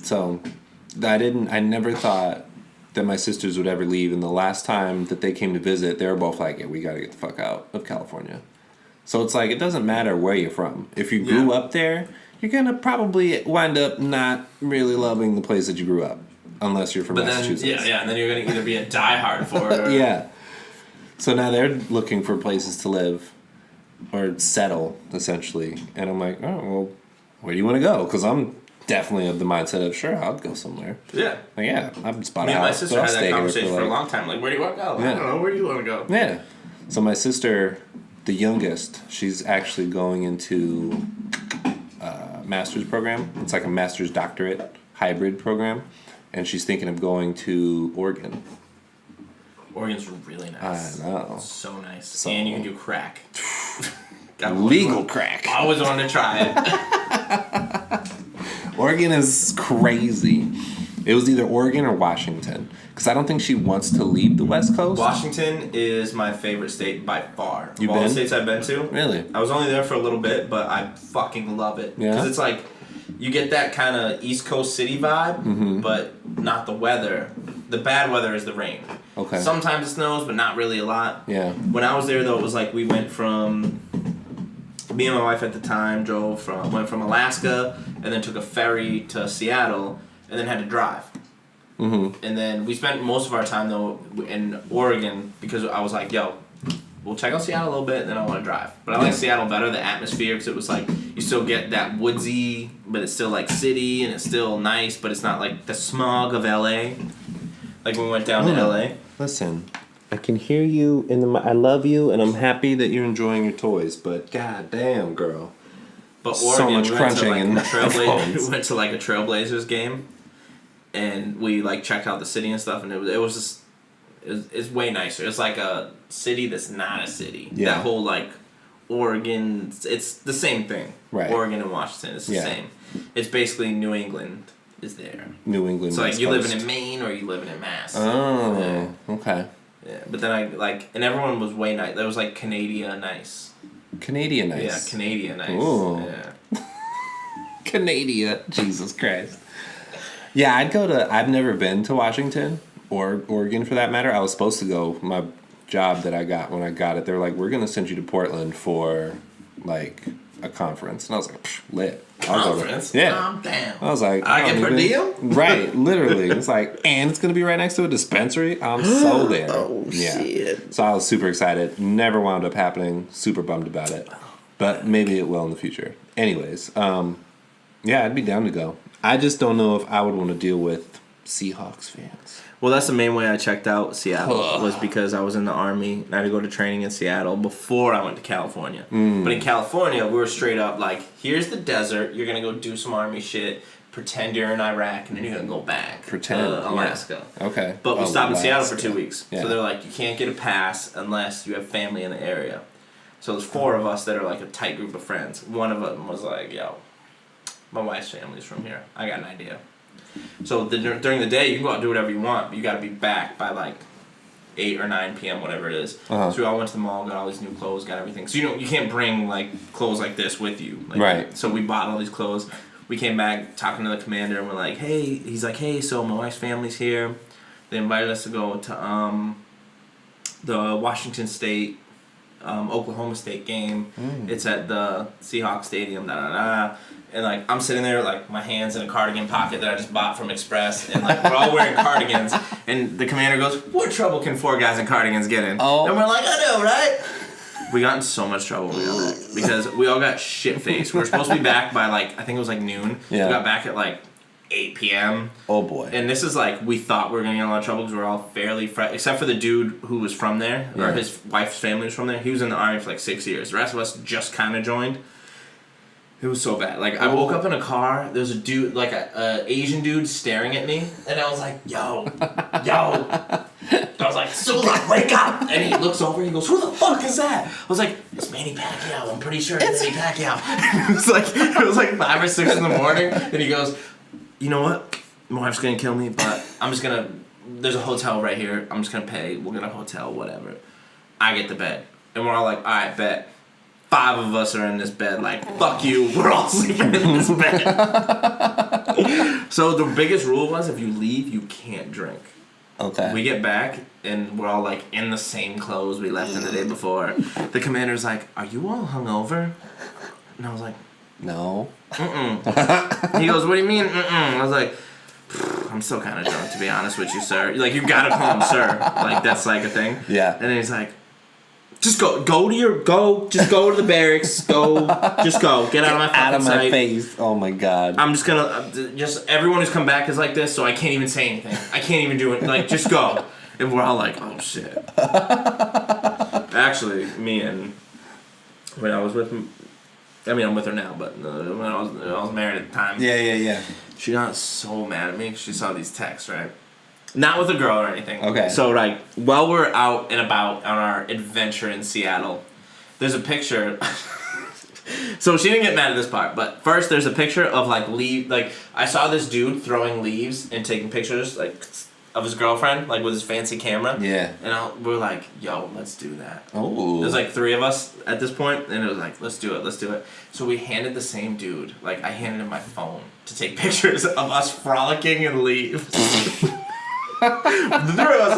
So, I never thought that my sisters would ever leave. And the last time that they came to visit, they were both like, yeah, we got to get the fuck out of California. So it's like, it doesn't matter where you're from. If you grew up there, you're going to probably wind up not really loving the place that you grew up. Unless you're from Massachusetts. And then you're going to either be a diehard for it or... Yeah. So now they're looking for places to live or settle, essentially. And I'm like, oh, well, where do you want to go? Because I'm definitely of the mindset of, sure, I'll go somewhere. Yeah. Like, yeah, I'm spotted out. My sister had that conversation for a long time. Like, where do you want to go? I don't know. Where do you want to go? Yeah. So my sister, the youngest, she's actually going into a master's program. It's like a master's doctorate hybrid program. And she's thinking of going to Oregon. Oregon's really nice. I know. It's so nice. And you can do crack. Legal crack. I always wanted to try it. Oregon is crazy. It was either Oregon or Washington. Because I don't think she wants to leave the West Coast. Washington is my favorite state by far. You've of all been? the states I've been to. Really? I was only there for a little bit, but I fucking love it. Yeah? Because it's like... You get that kind of East Coast city vibe, but not the weather. The bad weather is the rain. Okay. Sometimes it snows, but not really a lot. Yeah. When I was there, though, it was like we went from... Me and my wife at the time went from Alaska and then took a ferry to Seattle and then had to drive. Mm-hmm. And then we spent most of our time, though, in Oregon because I was like, yo... We'll check out Seattle a little bit, and then I want to drive. But I like Seattle better, the atmosphere, because it was like, you still get that woodsy, but it's still like city, and it's still nice, but it's not like the smog of LA. Like when we went down to LA. Listen, I can hear you, I love you, and I'm happy that you're enjoying your toys, but goddamn, girl. But Oregon, so much crunching in we went to like a Trailblazers game, and we like checked out the city and stuff, and it was just... It's way nicer. It's like a city that's not a city. Yeah. That whole like Oregon, it's the same thing. Right. Oregon and Washington, it's the same. It's basically New England is there. New England. So like you living in Maine or you living in Mass. Oh, okay. Yeah, but then and everyone was way nice. There was like Canadian nice. Canadian nice. Yeah, Canadian nice. Ooh. Yeah. Canada, Jesus Christ. Yeah, I've never been to Washington. Or Oregon, for that matter. I was supposed to go. My job that I got when I got it, they were like, we're going to send you to Portland for, like, a conference. And I was like, lit. Conference? Yeah. Damn. I was like... I get per diem? Right, literally. It's like, and it's going to be right next to a dispensary? I'm so there. Oh, shit. So I was super excited. Never wound up happening. Super bummed about it. But maybe it will in the future. Anyways, yeah, I'd be down to go. I just don't know if I would want to deal with Seahawks fans. Well, that's the main way I checked out Seattle was because I was in the Army and I had to go to training in Seattle before I went to California. But in California, we were straight up like, here's the desert. You're going to go do some Army shit, pretend you're in Iraq, and then you're going to go back to Alaska. Yeah. Okay. But we stopped in Seattle for 2 weeks. Yeah. So they're like, you can't get a pass unless you have family in the area. So there's 4 of us that are like a tight group of friends. One of them was like, yo, my wife's family's from here. I got an idea. So during the day, you can go out and do whatever you want, but you got to be back by like 8 or 9 p.m., whatever it is. So we all went to the mall, got all these new clothes, got everything. So you can't bring like clothes like this with you. Like, right. So we bought all these clothes. We came back talking to the commander, and we're like, hey, he's like, hey, so my wife's family's here. They invited us to go to the Washington State, Oklahoma State game. It's at the Seahawks Stadium, And like I'm sitting there like my hands in a cardigan pocket that I just bought from Express, and like we're all wearing cardigans, and the commander goes, what trouble can 4 guys in cardigans get in? And we're like, I know, right? We got in so much trouble when we got back because we all got shit faced. We were supposed to be back by like I think it was like noon. Yeah. We got back at like 8 p.m. Oh boy. And this is like we thought we were gonna get in a lot of trouble because we were all fairly fresh, except for the dude who was from there or his wife's family was from there. He was in the army for like 6 years. The rest of us just kind of joined. It was so bad. Like, I woke up in a car, there was a dude, like a Asian dude staring at me, and I was like, yo. I was like, Sula, wake up! And he looks over and he goes, who the fuck is that? I was like, it's Manny Pacquiao, I'm pretty sure it's Manny Pacquiao. it was like 5 or 6 in the morning, and he goes, you know what? My wife's gonna kill me, but I'm just gonna, there's a hotel right here, I'm just gonna pay, we'll get a hotel, whatever. I get the bed. And we're all like, alright, bet. 5 of us are in this bed, like, fuck you, we're all sleeping in this bed. So the biggest rule was if you leave, you can't drink. Okay. We get back, and we're all, like, in the same clothes we left in the day before. The commander's like, are you all hungover? And I was like, no. Mm-mm. He goes, what do you mean, mm-mm? I was like, I'm still kind of drunk, to be honest with you, sir. Like, you gotta call him sir. Like, that's, like, a thing. Yeah. And then he's like, just go to the barracks, get out of my fucking sight. Face. Oh my god. I'm just gonna, everyone who's come back is like this, so I can't even say anything. I can't even do it, like, just go. And we're all like, oh shit. Actually, me and, when I was with, I mean, I'm with her now, but when I was married at the time. Yeah. She got so mad at me because she saw these texts, right? Not with a girl or anything. Okay. So, like, while we're out and about on our adventure in Seattle, there's a picture. So she didn't get mad at this part, but first there's a picture of, like, like, I saw this dude throwing leaves and taking pictures, like, of his girlfriend, like, with his fancy camera. Yeah. And we're like, yo, let's do that. Oh. There's, like, 3 of us at this point, and it was like, let's do it. So we handed the same dude, like, I handed him my phone to take pictures of us frolicking in leaves. The 3 of us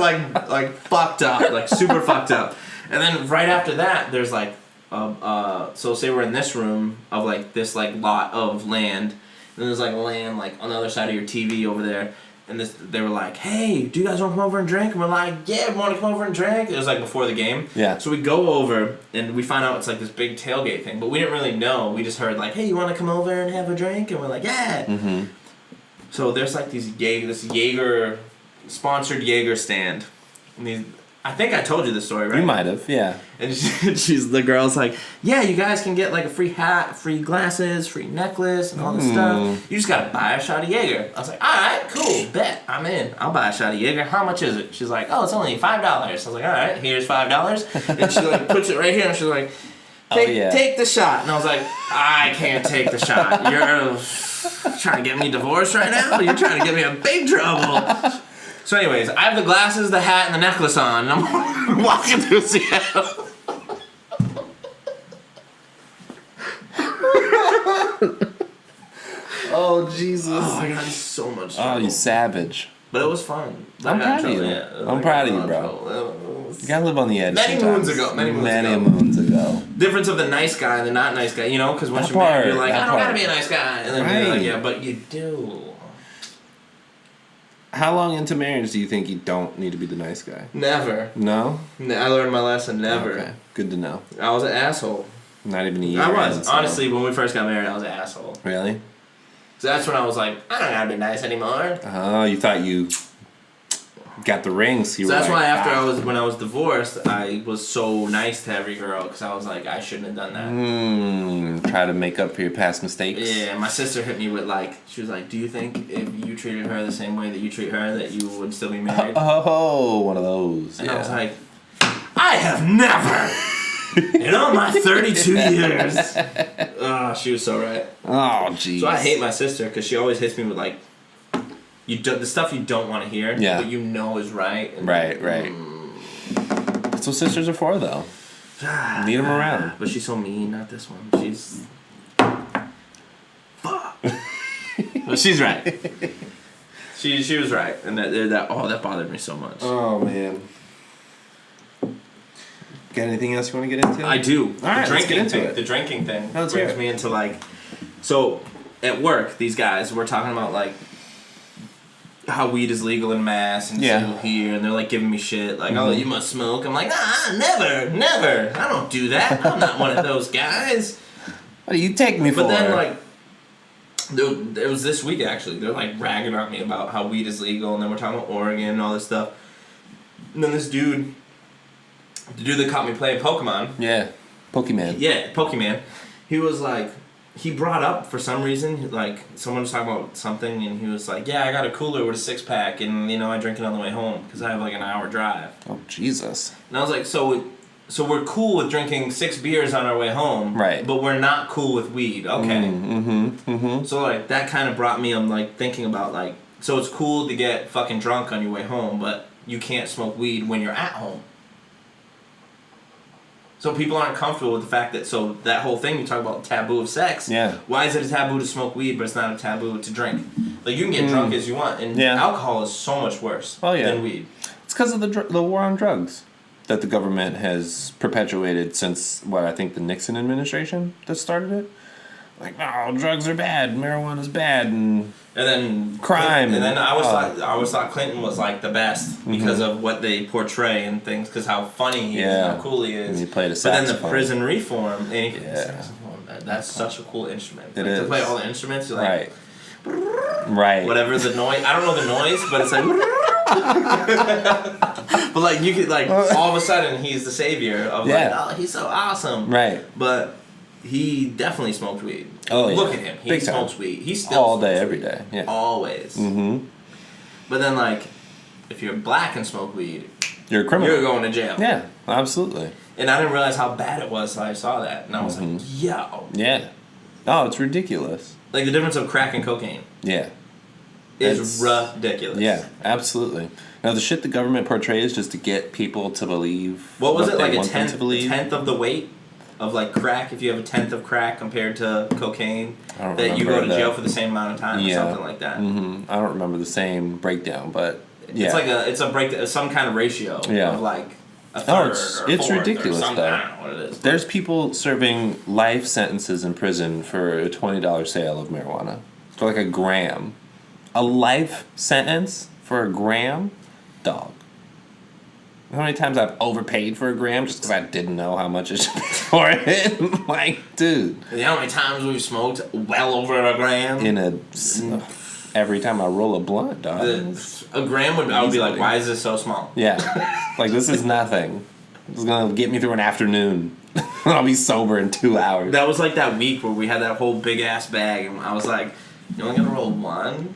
like fucked up, like super fucked up. And then right after that, there's like, so say we're in this room of like this like lot of land, and there's like land like on the other side of your TV over there, and they were like, hey, do you guys want to come over and drink? And we're like, yeah, we want to come over and drink. It was like before the game. Yeah. So we go over and we find out it's like this big tailgate thing, but we didn't really know. We just heard like, hey, you want to come over and have a drink? And we're like, yeah. Mm-hmm. So there's like this Jaeger sponsored Jaeger stand. I think I told you this story, right? You might have, yeah. And the girl's like, yeah, you guys can get like a free hat, free glasses, free necklace, and all this stuff. You just gotta buy a shot of Jaeger. I was like, alright, cool, bet, I'm in. I'll buy a shot of Jaeger. How much is it? She's like, oh, it's only $5. I was like, alright, here's $5. And she like puts it right here, and she's like, take the shot. And I was like, I can't take the shot. You're trying to get me divorced right now? You're trying to get me in big trouble. So anyways, I have the glasses, the hat, and the necklace on, and I'm walking through Seattle. Oh, Jesus. Oh, I got in so much trouble. Oh, you savage. But it was fun. I'm proud of you. I'm proud of you, bro. You gotta live on the edge Many moons ago. Difference of the nice guy and the not nice guy, you know? Because once you're married, you're like, I don't gotta be a nice guy. And then you're like, yeah, but you do. How long into marriage do you think you don't need to be the nice guy? Never. No? I learned my lesson. Never. Okay. Good to know. I was an asshole. Not even a year. I was. Honestly, when we first got married, I was an asshole. Really? So that's when I was like, I don't gotta be nice anymore. Oh, you thought you got the ring, so you were that's like, why after when I was divorced, I was so nice to every girl, because I was like, I shouldn't have done that. Try to make up for your past mistakes. Yeah, my sister hit me with like, she was like, do you think if you treated her the same way that you treat her, that you would still be married? Oh, one of those. And I was like, I have never, in all my 32 years. Oh, she was so right. Oh, jeez. So I hate my sister, because she always hits me with like, the stuff you don't want to hear, but you know is right. And right. That's what sisters are for, though. Need them around. But she's so mean, not this one. She's... Fuck. But she's right. She was right. And that bothered me so much. Oh, man. Got anything else you want to get into? I do. All right, let's get into it. The drinking thing brings me into like... So, at work, these guys, we're talking about like... how weed is legal in Mass and still here, and they're like giving me shit, like, oh, you must smoke. I'm like, never. I don't do that. I'm not one of those guys. What do you take me for? But then, like, it was this week, actually. They're, like, ragging on me about how weed is legal, and then we're talking about Oregon and all this stuff. And then this dude, the dude that caught me playing Pokemon. Yeah, Pokemon. Yeah, Pokemon. He was like, he brought up, for some reason, like, someone was talking about something, and he was like, yeah, I got a cooler with a 6-pack, and, you know, I drink it on the way home, because I have, like, an hour drive. Oh, Jesus. And I was like, so we're cool with drinking 6 beers on our way home, right? But we're not cool with weed. Okay. So, like, that kind of brought me, I'm, like, thinking about, like, so it's cool to get fucking drunk on your way home, but you can't smoke weed when you're at home. So people aren't comfortable with the fact that, so that whole thing you talk about taboo of sex. Yeah. Why is it a taboo to smoke weed, but it's not a taboo to drink? Like, you can get drunk as you want, and alcohol is so much worse than weed. It's because of the war on drugs that the government has perpetuated since, what, I think the Nixon administration that started it? Like, no, drugs are bad, marijuana's bad, and then crime. And then I always thought Clinton was, like, the best because of what they portray and things, because how funny he is and how cool he is. And he played a saxophone. saxophone. But then the prison reform, and he played a saxophone. That's such a cool instrument. It is. To play all the instruments, you're like... Right. Whatever the noise... I don't know the noise, but it's like... But, like, you could, like, all of a sudden, he's the savior of, like, oh, he's so awesome. Right. But he definitely smoked weed. Oh, yeah. Look at him. He Big smokes time. weed. He still all day, smokes every weed. day. Yeah. Always. Mm-hmm. But then, like, if you're black and smoke weed, you're a criminal. You're going to jail. Yeah, absolutely. And I didn't realize how bad it was until I saw that. And I was like, yo. Yeah. Oh, it's ridiculous. Like, the difference of crack and cocaine. Yeah. Is ridiculous. Yeah, absolutely. Now, the shit the government portrays just to get people to believe. What was it, like a tenth of the weight of, like, crack? If you have a tenth of crack compared to cocaine, that you go to jail for the same amount of time or something like that. Mm-hmm. I don't remember the same breakdown, but yeah. It's like some kind of ratio of, like, a third it's ridiculous, though. I don't know what it is. There's people serving life sentences in prison for a $20 sale of marijuana. For, like, a gram. A life sentence for a gram? Dog. How many times I've overpaid for a gram just because I didn't know how much it should be for it? Like, dude. You know how many times we've smoked well over a gram? Every time I roll a blunt, dog. A gram I would be like, why is this so small? Yeah. Like, this is nothing. It's going to get me through an afternoon. I'll be sober in 2 hours. That was like that week where we had that whole big-ass bag, and I was like, you only gonna roll one?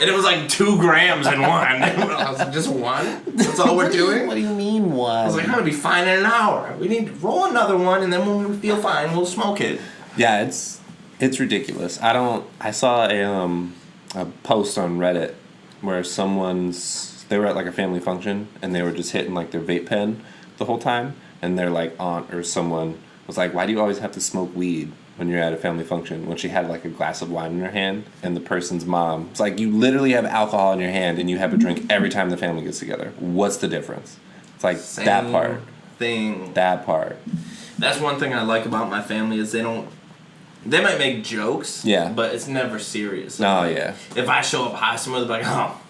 And it was like 2 grams in one. I was like, just one? That's all we're doing? What do you mean one? I was like, I'm gonna be fine in an hour. We need to roll another one, and then when we feel fine, we'll smoke it. Yeah, it's ridiculous. I saw a post on Reddit where they were at, like, a family function, and they were just hitting, like, their vape pen the whole time, and their, like, aunt or someone was like, why do you always have to smoke weed when you're at a family function? When she had, like, a glass of wine in her hand, and the person's mom, it's like, you literally have alcohol in your hand and you have a drink every time the family gets together. What's the difference? It's like that part. That part. That's one thing I like about my family is they might make jokes, but it's never serious. If I show up high somewhere, they'll be like, oh,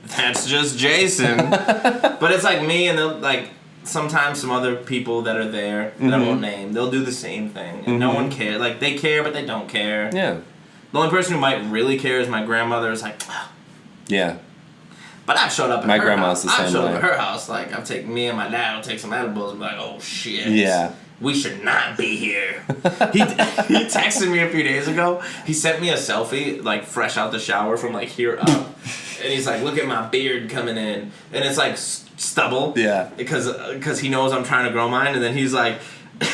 that's just Jason. But it's like me, and they'll, like, sometimes some other people that are there that I won't name, they'll do the same thing, and no one cares. Like, they care, but they don't care. Yeah. The only person who might really care is my grandmother. Is like, oh. Yeah. But I've showed up at my her grandma's house. The same I've showed way. up at her house. Like, I've taken me and my dad will take some edibles and be like, oh shit. Yeah. We should not be here. He texted me a few days ago. He sent me a selfie, like, fresh out the shower from, like, here up. And he's like, look at my beard coming in. And it's like stubble. Yeah. Because he knows I'm trying to grow mine. And then he's like,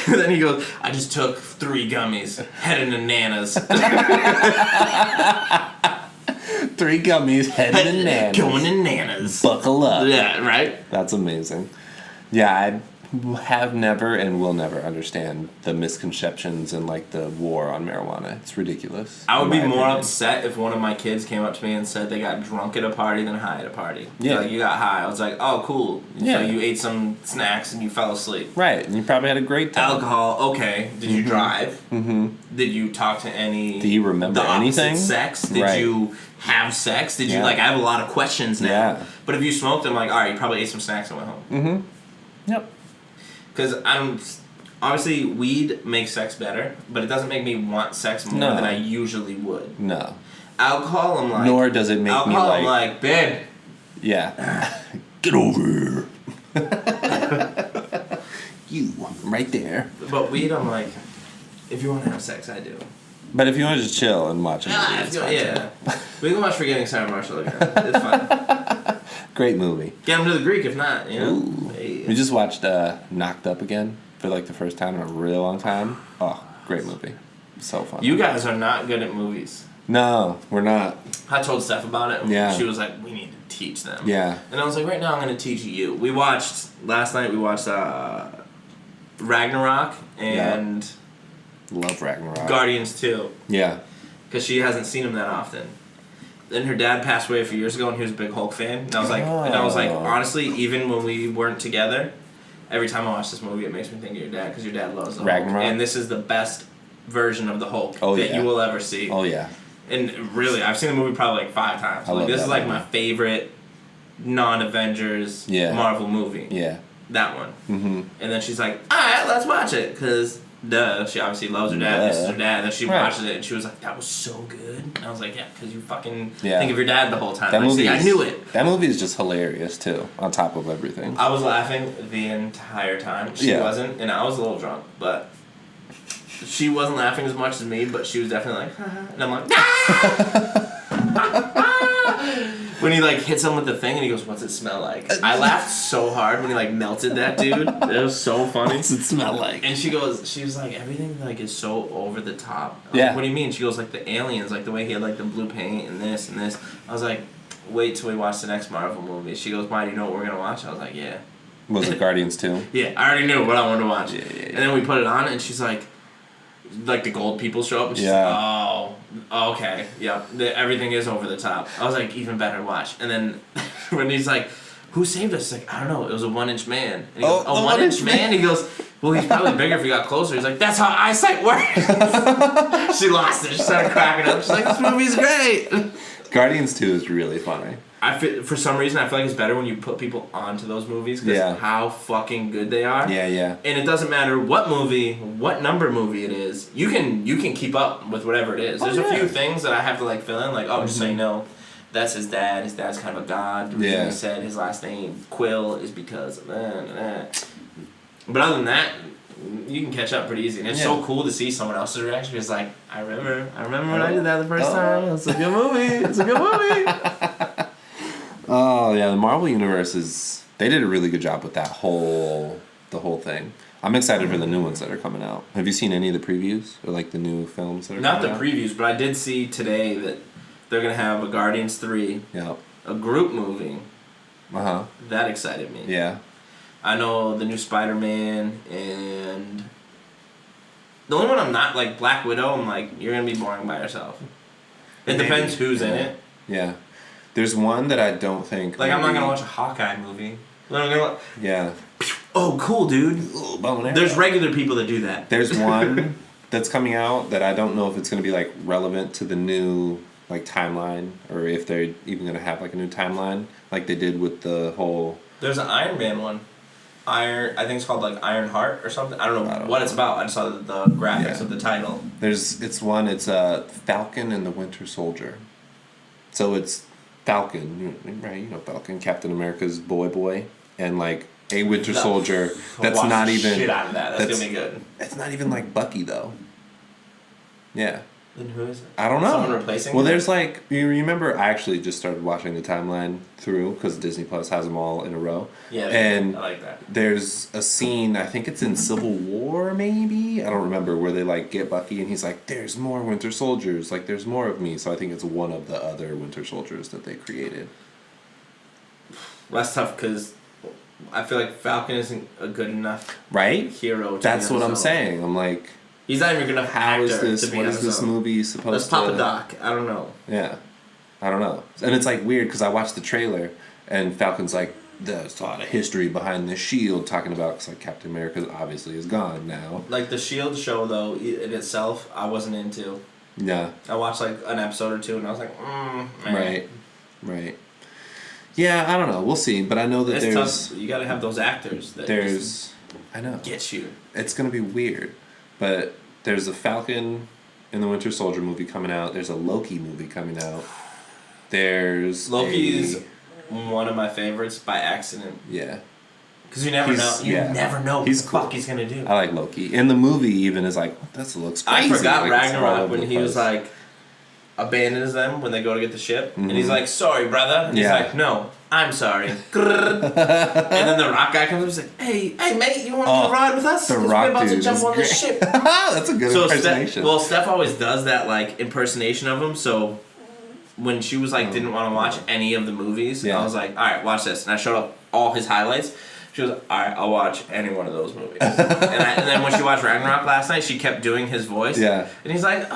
then he goes, I just took 3 gummies, heading to Nana's. 3 gummies, heading to Nana's. Going to Nana's. Buckle up. Yeah, right? That's amazing. Yeah, have never and will never understand the misconceptions and like the war on marijuana. It's ridiculous. I would be more upset if one of my kids came up to me and said they got drunk at a party than high at a party. Yeah. Like, you got high. I was like, oh, cool. Yeah. So you ate some snacks and you fell asleep. Right. And you probably had a great time. Alcohol, okay. Did you drive? Mm-hmm. Did you talk to any... Do you remember anything? Sex? Did you have sex? Did you... Like, I have a lot of questions now. Yeah. But if you smoked, I'm like, all right, you probably ate some snacks and went home. Mm-hmm. Yep. Because obviously, weed makes sex better, but it doesn't make me want sex more than I usually would. No. Alcohol, I'm like... Nor does it make me like... I'm like, babe. Yeah. Get over here. You, right there. But weed, I'm like, if you want to have sex, I do. But if you want to just chill and watch a movie, yeah. We can watch Forgetting Sarah Marshall again. It's fine. Great movie. Get him to the Greek if not, you know? Hey. We just watched Knocked Up again for like the first time in a real long time. Oh, great movie. So fun. You guys are not good at movies. No, we're not. I told Steph about it. Yeah. She was like, we need to teach them. Yeah. And I was like, right now I'm going to teach you. Last night we watched Ragnarok and... Love Ragnarok. Guardians 2. Yeah. Because she hasn't seen him that often. Then her dad passed away a few years ago, and he was a big Hulk fan. And I was like, honestly, even when we weren't together, every time I watch this movie, it makes me think of your dad, because your dad loves the Ragnarok. Hulk. And this is the best version of the Hulk that you will ever see. Oh, yeah. And really, I've seen the movie probably like 5 times. Like, this is like my favorite non-Avengers Marvel movie. Yeah. That one. Mm-hmm. And then she's like, all right, let's watch it, because... Duh, she obviously loves her dad. This is her dad. And then she watches it and she was like, "That was so good." And I was like, "Yeah, because you fucking think of your dad the whole time." That movie I knew it. That movie is just hilarious too. On top of everything, I was laughing the entire time. She wasn't, and I was a little drunk, but she wasn't laughing as much as me. But she was definitely like, and I'm like, ah! When he like hits him with the thing and he goes, "What's it smell like?" I laughed so hard when he like melted that dude. It was so funny. What's it smell like? And she was like, everything like is so over the top. Yeah. Like, what do you mean? She goes like the aliens, like the way he had like the blue paint and this and this. I was like, wait till we watch the next Marvel movie. She goes, why, do you know what we're gonna watch? I was like, yeah. Was it Guardians 2? Yeah, I already knew what I wanted to watch. Yeah. And then we put it on and she's like the gold people show up and she's like, oh, okay, yeah, everything is over the top. I was like, even better, watch. And then when he's like, who saved us? He's like, I don't know, it was a 1-inch man. And he goes, a 1-inch man? He goes, well, he's probably bigger if he got closer. He's like, that's how eyesight works. She lost it. She started cracking up. She's like, this movie's great. Guardians 2 is really funny. For some reason, I feel like it's better when you put people onto those movies because how fucking good they are. Yeah. And it doesn't matter what movie, what number movie it is. You can keep up with whatever it is. There's a few things that I have to like fill in, like just so you know, that's his dad. His dad's kind of a god. The reason he said his last name Quill is because of that. But other than that, you can catch up pretty easy, and it's so cool to see someone else's reaction. Because like, I remember when I did that the first time. It's a good movie. It's a good movie. Oh yeah, the Marvel universe they did a really good job with the whole thing. I'm excited for the new ones that are coming out. Have you seen any of the previews or like the new films that are Not coming the out? previews, but I did see today that they're gonna have a Guardians 3. Yeah. A group movie. Uh-huh. That excited me. Yeah. I know the new Spider-Man and the only one I'm not like Black Widow. I'm like, you're gonna be boring by yourself. It depends who's in it. Yeah. There's one that I don't think... Like, I'm not going to watch a Hawkeye movie. Yeah. Oh, cool, dude. There's regular people that do that. There's one that's coming out that I don't know if it's going to be, like, relevant to the new, like, timeline, or if they're even going to have, like, a new timeline, like they did with the whole... There's an Iron Man one. I think it's called, like, Iron Heart or something. I don't know what it's about. I just saw the graphics of the title. It's Falcon and the Winter Soldier. So it's... Falcon, right? You know Falcon, Captain America's boy, and like a Winter Soldier. That's not even shit out of that. That's gonna be good. It's not even like Bucky though. Yeah. Then who is it? I don't know. Someone replacing. Well, there's like you remember. I actually just started watching the timeline through because Disney Plus has them all in a row. Yeah, and I like that. There's a scene. I think it's in Civil War, maybe. I don't remember where they like get Bucky and he's like, "There's more Winter Soldiers. Like, there's more of me." So I think it's one of the other Winter Soldiers that they created. That's tough because I feel like Falcon isn't a good enough hero. That's what I'm saying. I'm like, he's not even a good enough actor. What is this movie supposed to? Let's pop a doc. I don't know. Yeah, I don't know. And it's like weird because I watched the trailer and Falcon's like, there's a lot of history behind this shield, talking about because like Captain America obviously is gone now. Like the Shield show though in itself, I wasn't into. Yeah. I watched like an episode or two and I was like, Right. Yeah, I don't know. We'll see, but I know that it's there's tough. You got to have those actors that I know get you. It's gonna be weird, but there's a Falcon and the Winter Soldier movie coming out. There's a Loki movie coming out. There's Loki's one of my favorites by accident. Yeah. Because you never know. You never know what the fuck he's going to do. I like Loki. And the movie even is like, this looks crazy. I forgot like, Ragnarok when he was like, abandons them when they go to get the ship. Mm-hmm. And he's like, sorry, brother. And he's like, no, I'm sorry. And then the Rock guy comes up and he's like, hey, mate, you want to ride with us? The Rock we're about to jump on the ship. That's a good impersonation. Steph always does that like impersonation of him, so when she was like didn't want to watch any of the movies, I was like, all right, watch this, and I showed up all his highlights. She was like, all right, I'll watch any one of those movies. and then when she watched Ragnarok last night, she kept doing his voice. Yeah. And he's like,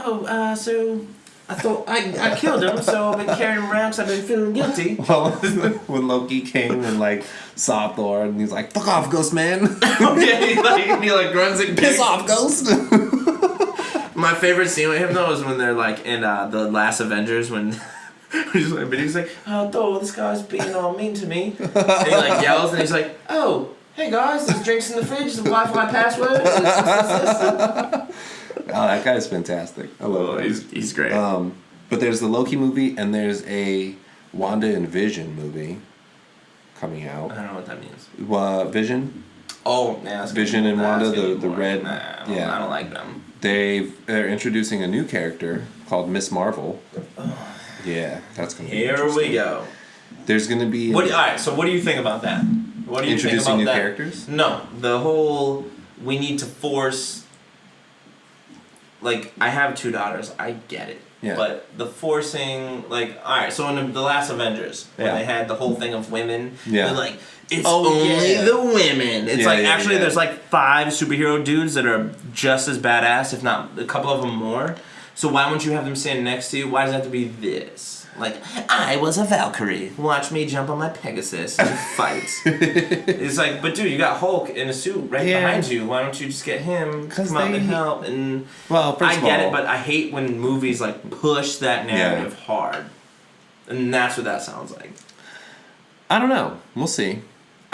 so I thought I killed him, so I've been carrying him around because I've been feeling guilty. Well, when Loki came and like saw Thor, and he's like, "Fuck off, Ghost Man." He grunts and piss off, Ghost. My favorite scene with him though is when they're like in the last Avengers when he's like, oh Thor, this guy's being all mean to me. And he like yells and he's like, oh, hey guys, there's drinks in the fridge, the Wi-Fi password. Oh, that guy's fantastic. I love him. He's great. But there's the Loki movie and there's a Wanda and Vision movie coming out. I don't know what that means. Vision? Oh, yeah. Vision and Wanda, the red. I don't like them. They're introducing a new character called Miss Marvel. Yeah, that's gonna be Here we go. There's gonna be. Alright, so what do you think about that? What do you think about introducing new that? Characters? No, the whole we need to force. Like, I have 2 daughters. I get it. Yeah. But the forcing, like, alright, so in the last Avengers, when they had the whole thing of women, they're like, it's only the women. It's actually there's like 5 superhero dudes that are just as badass, if not a couple of them more. So why won't you have them stand next to you? Why does it have to be this? Like, I was a Valkyrie. Watch me jump on my Pegasus and fight. It's like, but dude, you got Hulk in a suit right behind you. Why don't you just get him to come out and help? And I get it, but I hate when movies like push that narrative hard. And that's what that sounds like. I don't know. We'll see.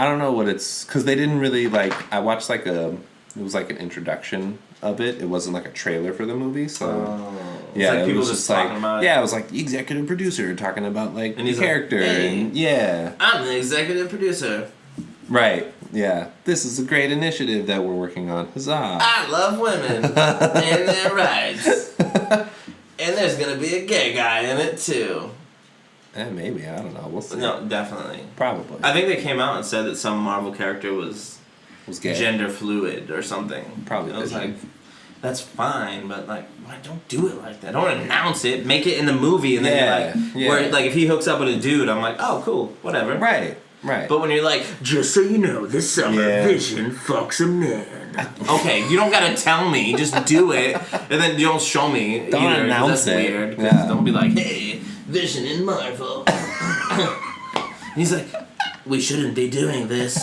I don't know what it's... Because they didn't really, like... I watched, like, it was, like, an introduction of it. It wasn't, like, a trailer for the movie, so... Yeah, like it people was just like... talking about it. Yeah, it was, like, the executive producer talking about, like, and the character. Like, hey, and, I'm the executive producer. Right, yeah. This is a great initiative that we're working on. Huzzah. I love women and their rights. And there's going to be a gay guy in it, too. Maybe, I don't know. We'll see. No, definitely. Probably. I think they came out and said that some Marvel character was gay. Gender fluid or something. Probably. I was like, that's fine, but like, why don't do it like that? Don't announce it. Make it in the movie, and then you're like, where like if he hooks up with a dude, I'm like, oh, cool, whatever. Right. But when you're like, just so you know, this summer Vision fucks a man. Okay, you don't gotta tell me. Just do it, and then you don't show me. Don't either, announce that's it. Weird. Don't be like, hey, Vision in Marvel. He's like, we shouldn't be doing this.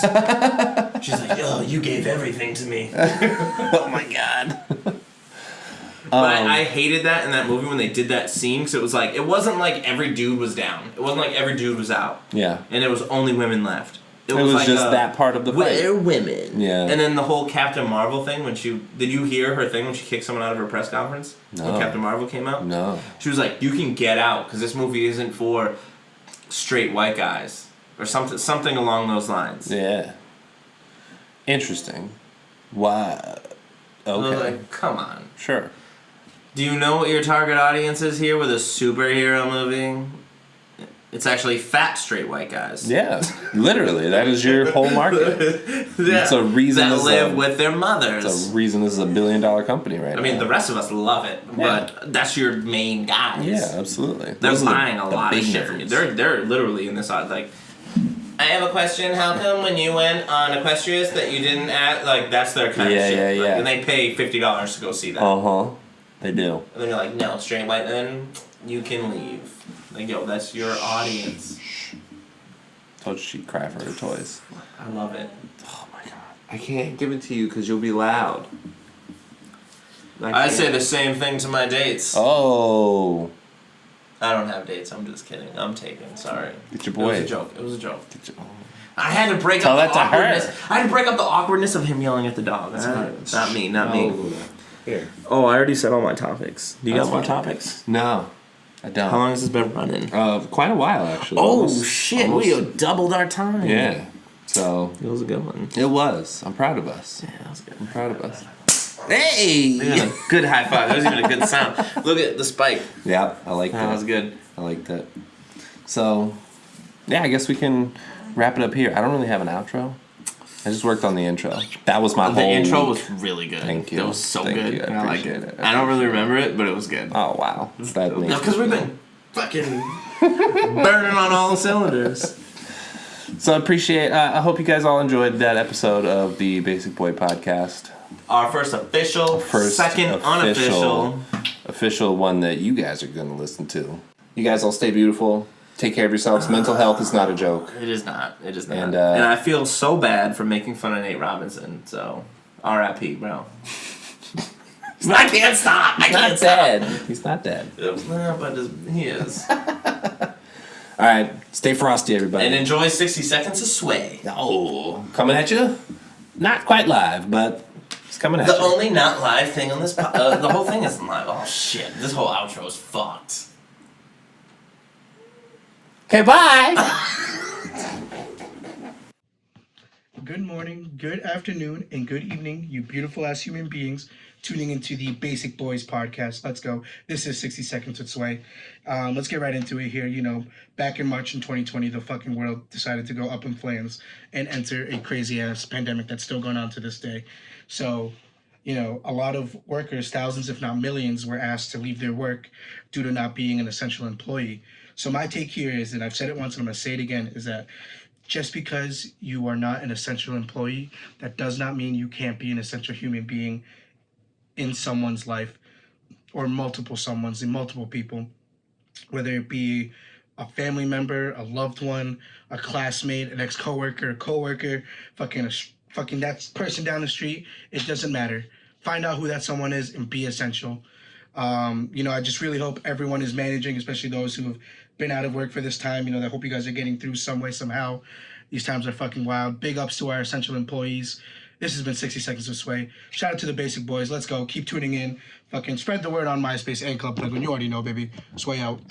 She's like, oh, you gave everything to me. Oh my god. But I hated that in that movie when they did that scene, because it was like, it wasn't like every dude was down. It wasn't like every dude was out. Yeah. And there was only women left. It was like just that part of the fight. We're women. Yeah. And then the whole Captain Marvel thing, did you hear her thing when she kicked someone out of her press conference? No. When Captain Marvel came out? No. She was like, you can get out, because this movie isn't for straight white guys. Or something along those lines. Yeah. Interesting. Why? Okay. I was like, come on. Sure. Do you know what your target audience is here with a superhero movie? It's actually fat straight white guys. Yeah, literally. That is your whole market. It's a reason that live with their mothers. It's a reason this is $1 billion company right now. I mean, the rest of us love it, but that's your main guys. Yeah, absolutely. They're buying a lot of shit from you. They're literally in this like I have a question. How come when you went on Equestrius that you didn't add, like, that's their kind of shit. Yeah. And they pay $50 to go see that. Uh-huh. They do. And then you're like, no, straight white, and then you can leave. Like, yo, that's your audience. Told you she'd cry for her toys. I love it. Oh my god. I can't give it to you because you'll be loud. I say the same thing to my dates. Oh. I don't have dates. I'm just kidding. I'm taken. Sorry. Get your boy. It was a joke. I had to break up the awkwardness. I had to break up the awkwardness of him yelling at the dog. Not me. Here. Oh, I already said all my topics. Do you got more topics? No. I don't. How long has this been running? Quite a while, actually. Oh, shit. We have doubled our time. Yeah. So. It was a good one. It was. I'm proud of us. Yeah, that was good. I'm proud of us. Hey! Good high five. That was even a good sound. Look at the spike. Yeah, I like that. That was good. I like that. So, yeah, I guess we can wrap it up here. I don't really have an outro. I just worked on the intro. That was my whole... The intro was really good. Thank you. That was so Thank good. You. I like it. I don't really remember it, but it was good. Oh, wow. That no, because we've been fucking burning on all the cylinders. So I appreciate... I hope you guys all enjoyed that episode of the Basic Boy Podcast. Our first official, second unofficial. Official one that you guys are going to listen to. You guys all stay beautiful. Take care of yourselves. Mental health is not a joke. It is not. And I feel so bad for making fun of Nate Robinson. So, R.I.P., bro. I can't stop. He's not dead. He's not dead. But he is. All right. Stay frosty, everybody. And enjoy 60 Seconds of Sway. Oh, coming at you? Not quite live, but... coming at the only not live thing on this the whole thing isn't live. Oh shit, this whole outro is fucked. Okay, bye. Good morning, good afternoon, and good evening, you beautiful ass human beings tuning into the Basic Boys podcast. Let's go. This is 60 Seconds with Sway. Let's get right into it here. You know, back in March in 2020, the fucking world decided to go up in flames and enter a crazy ass pandemic that's still going on to this day. So, you know, a lot of workers, thousands if not millions, were asked to leave their work due to not being an essential employee. So my take here is, and I've said it once and I'm going to say it again, is that just because you are not an essential employee, that does not mean you can't be an essential human being in someone's life, or multiple someones, in multiple people, whether it be a family member, a loved one, a classmate, an ex-coworker, a coworker, fucking that person down the street. It doesn't matter. Find out who that someone is and be essential. You know, I just really hope everyone is managing, especially those who have been out of work for this time. You know, I hope you guys are getting through some way, somehow. These times are fucking wild. Big ups to our essential employees. This has been 60 Seconds of Sway. Shout out to the Basic Boys. Let's go. Keep tuning in. Fucking spread the word on MySpace and Club Penguin. You already know, baby. Sway out.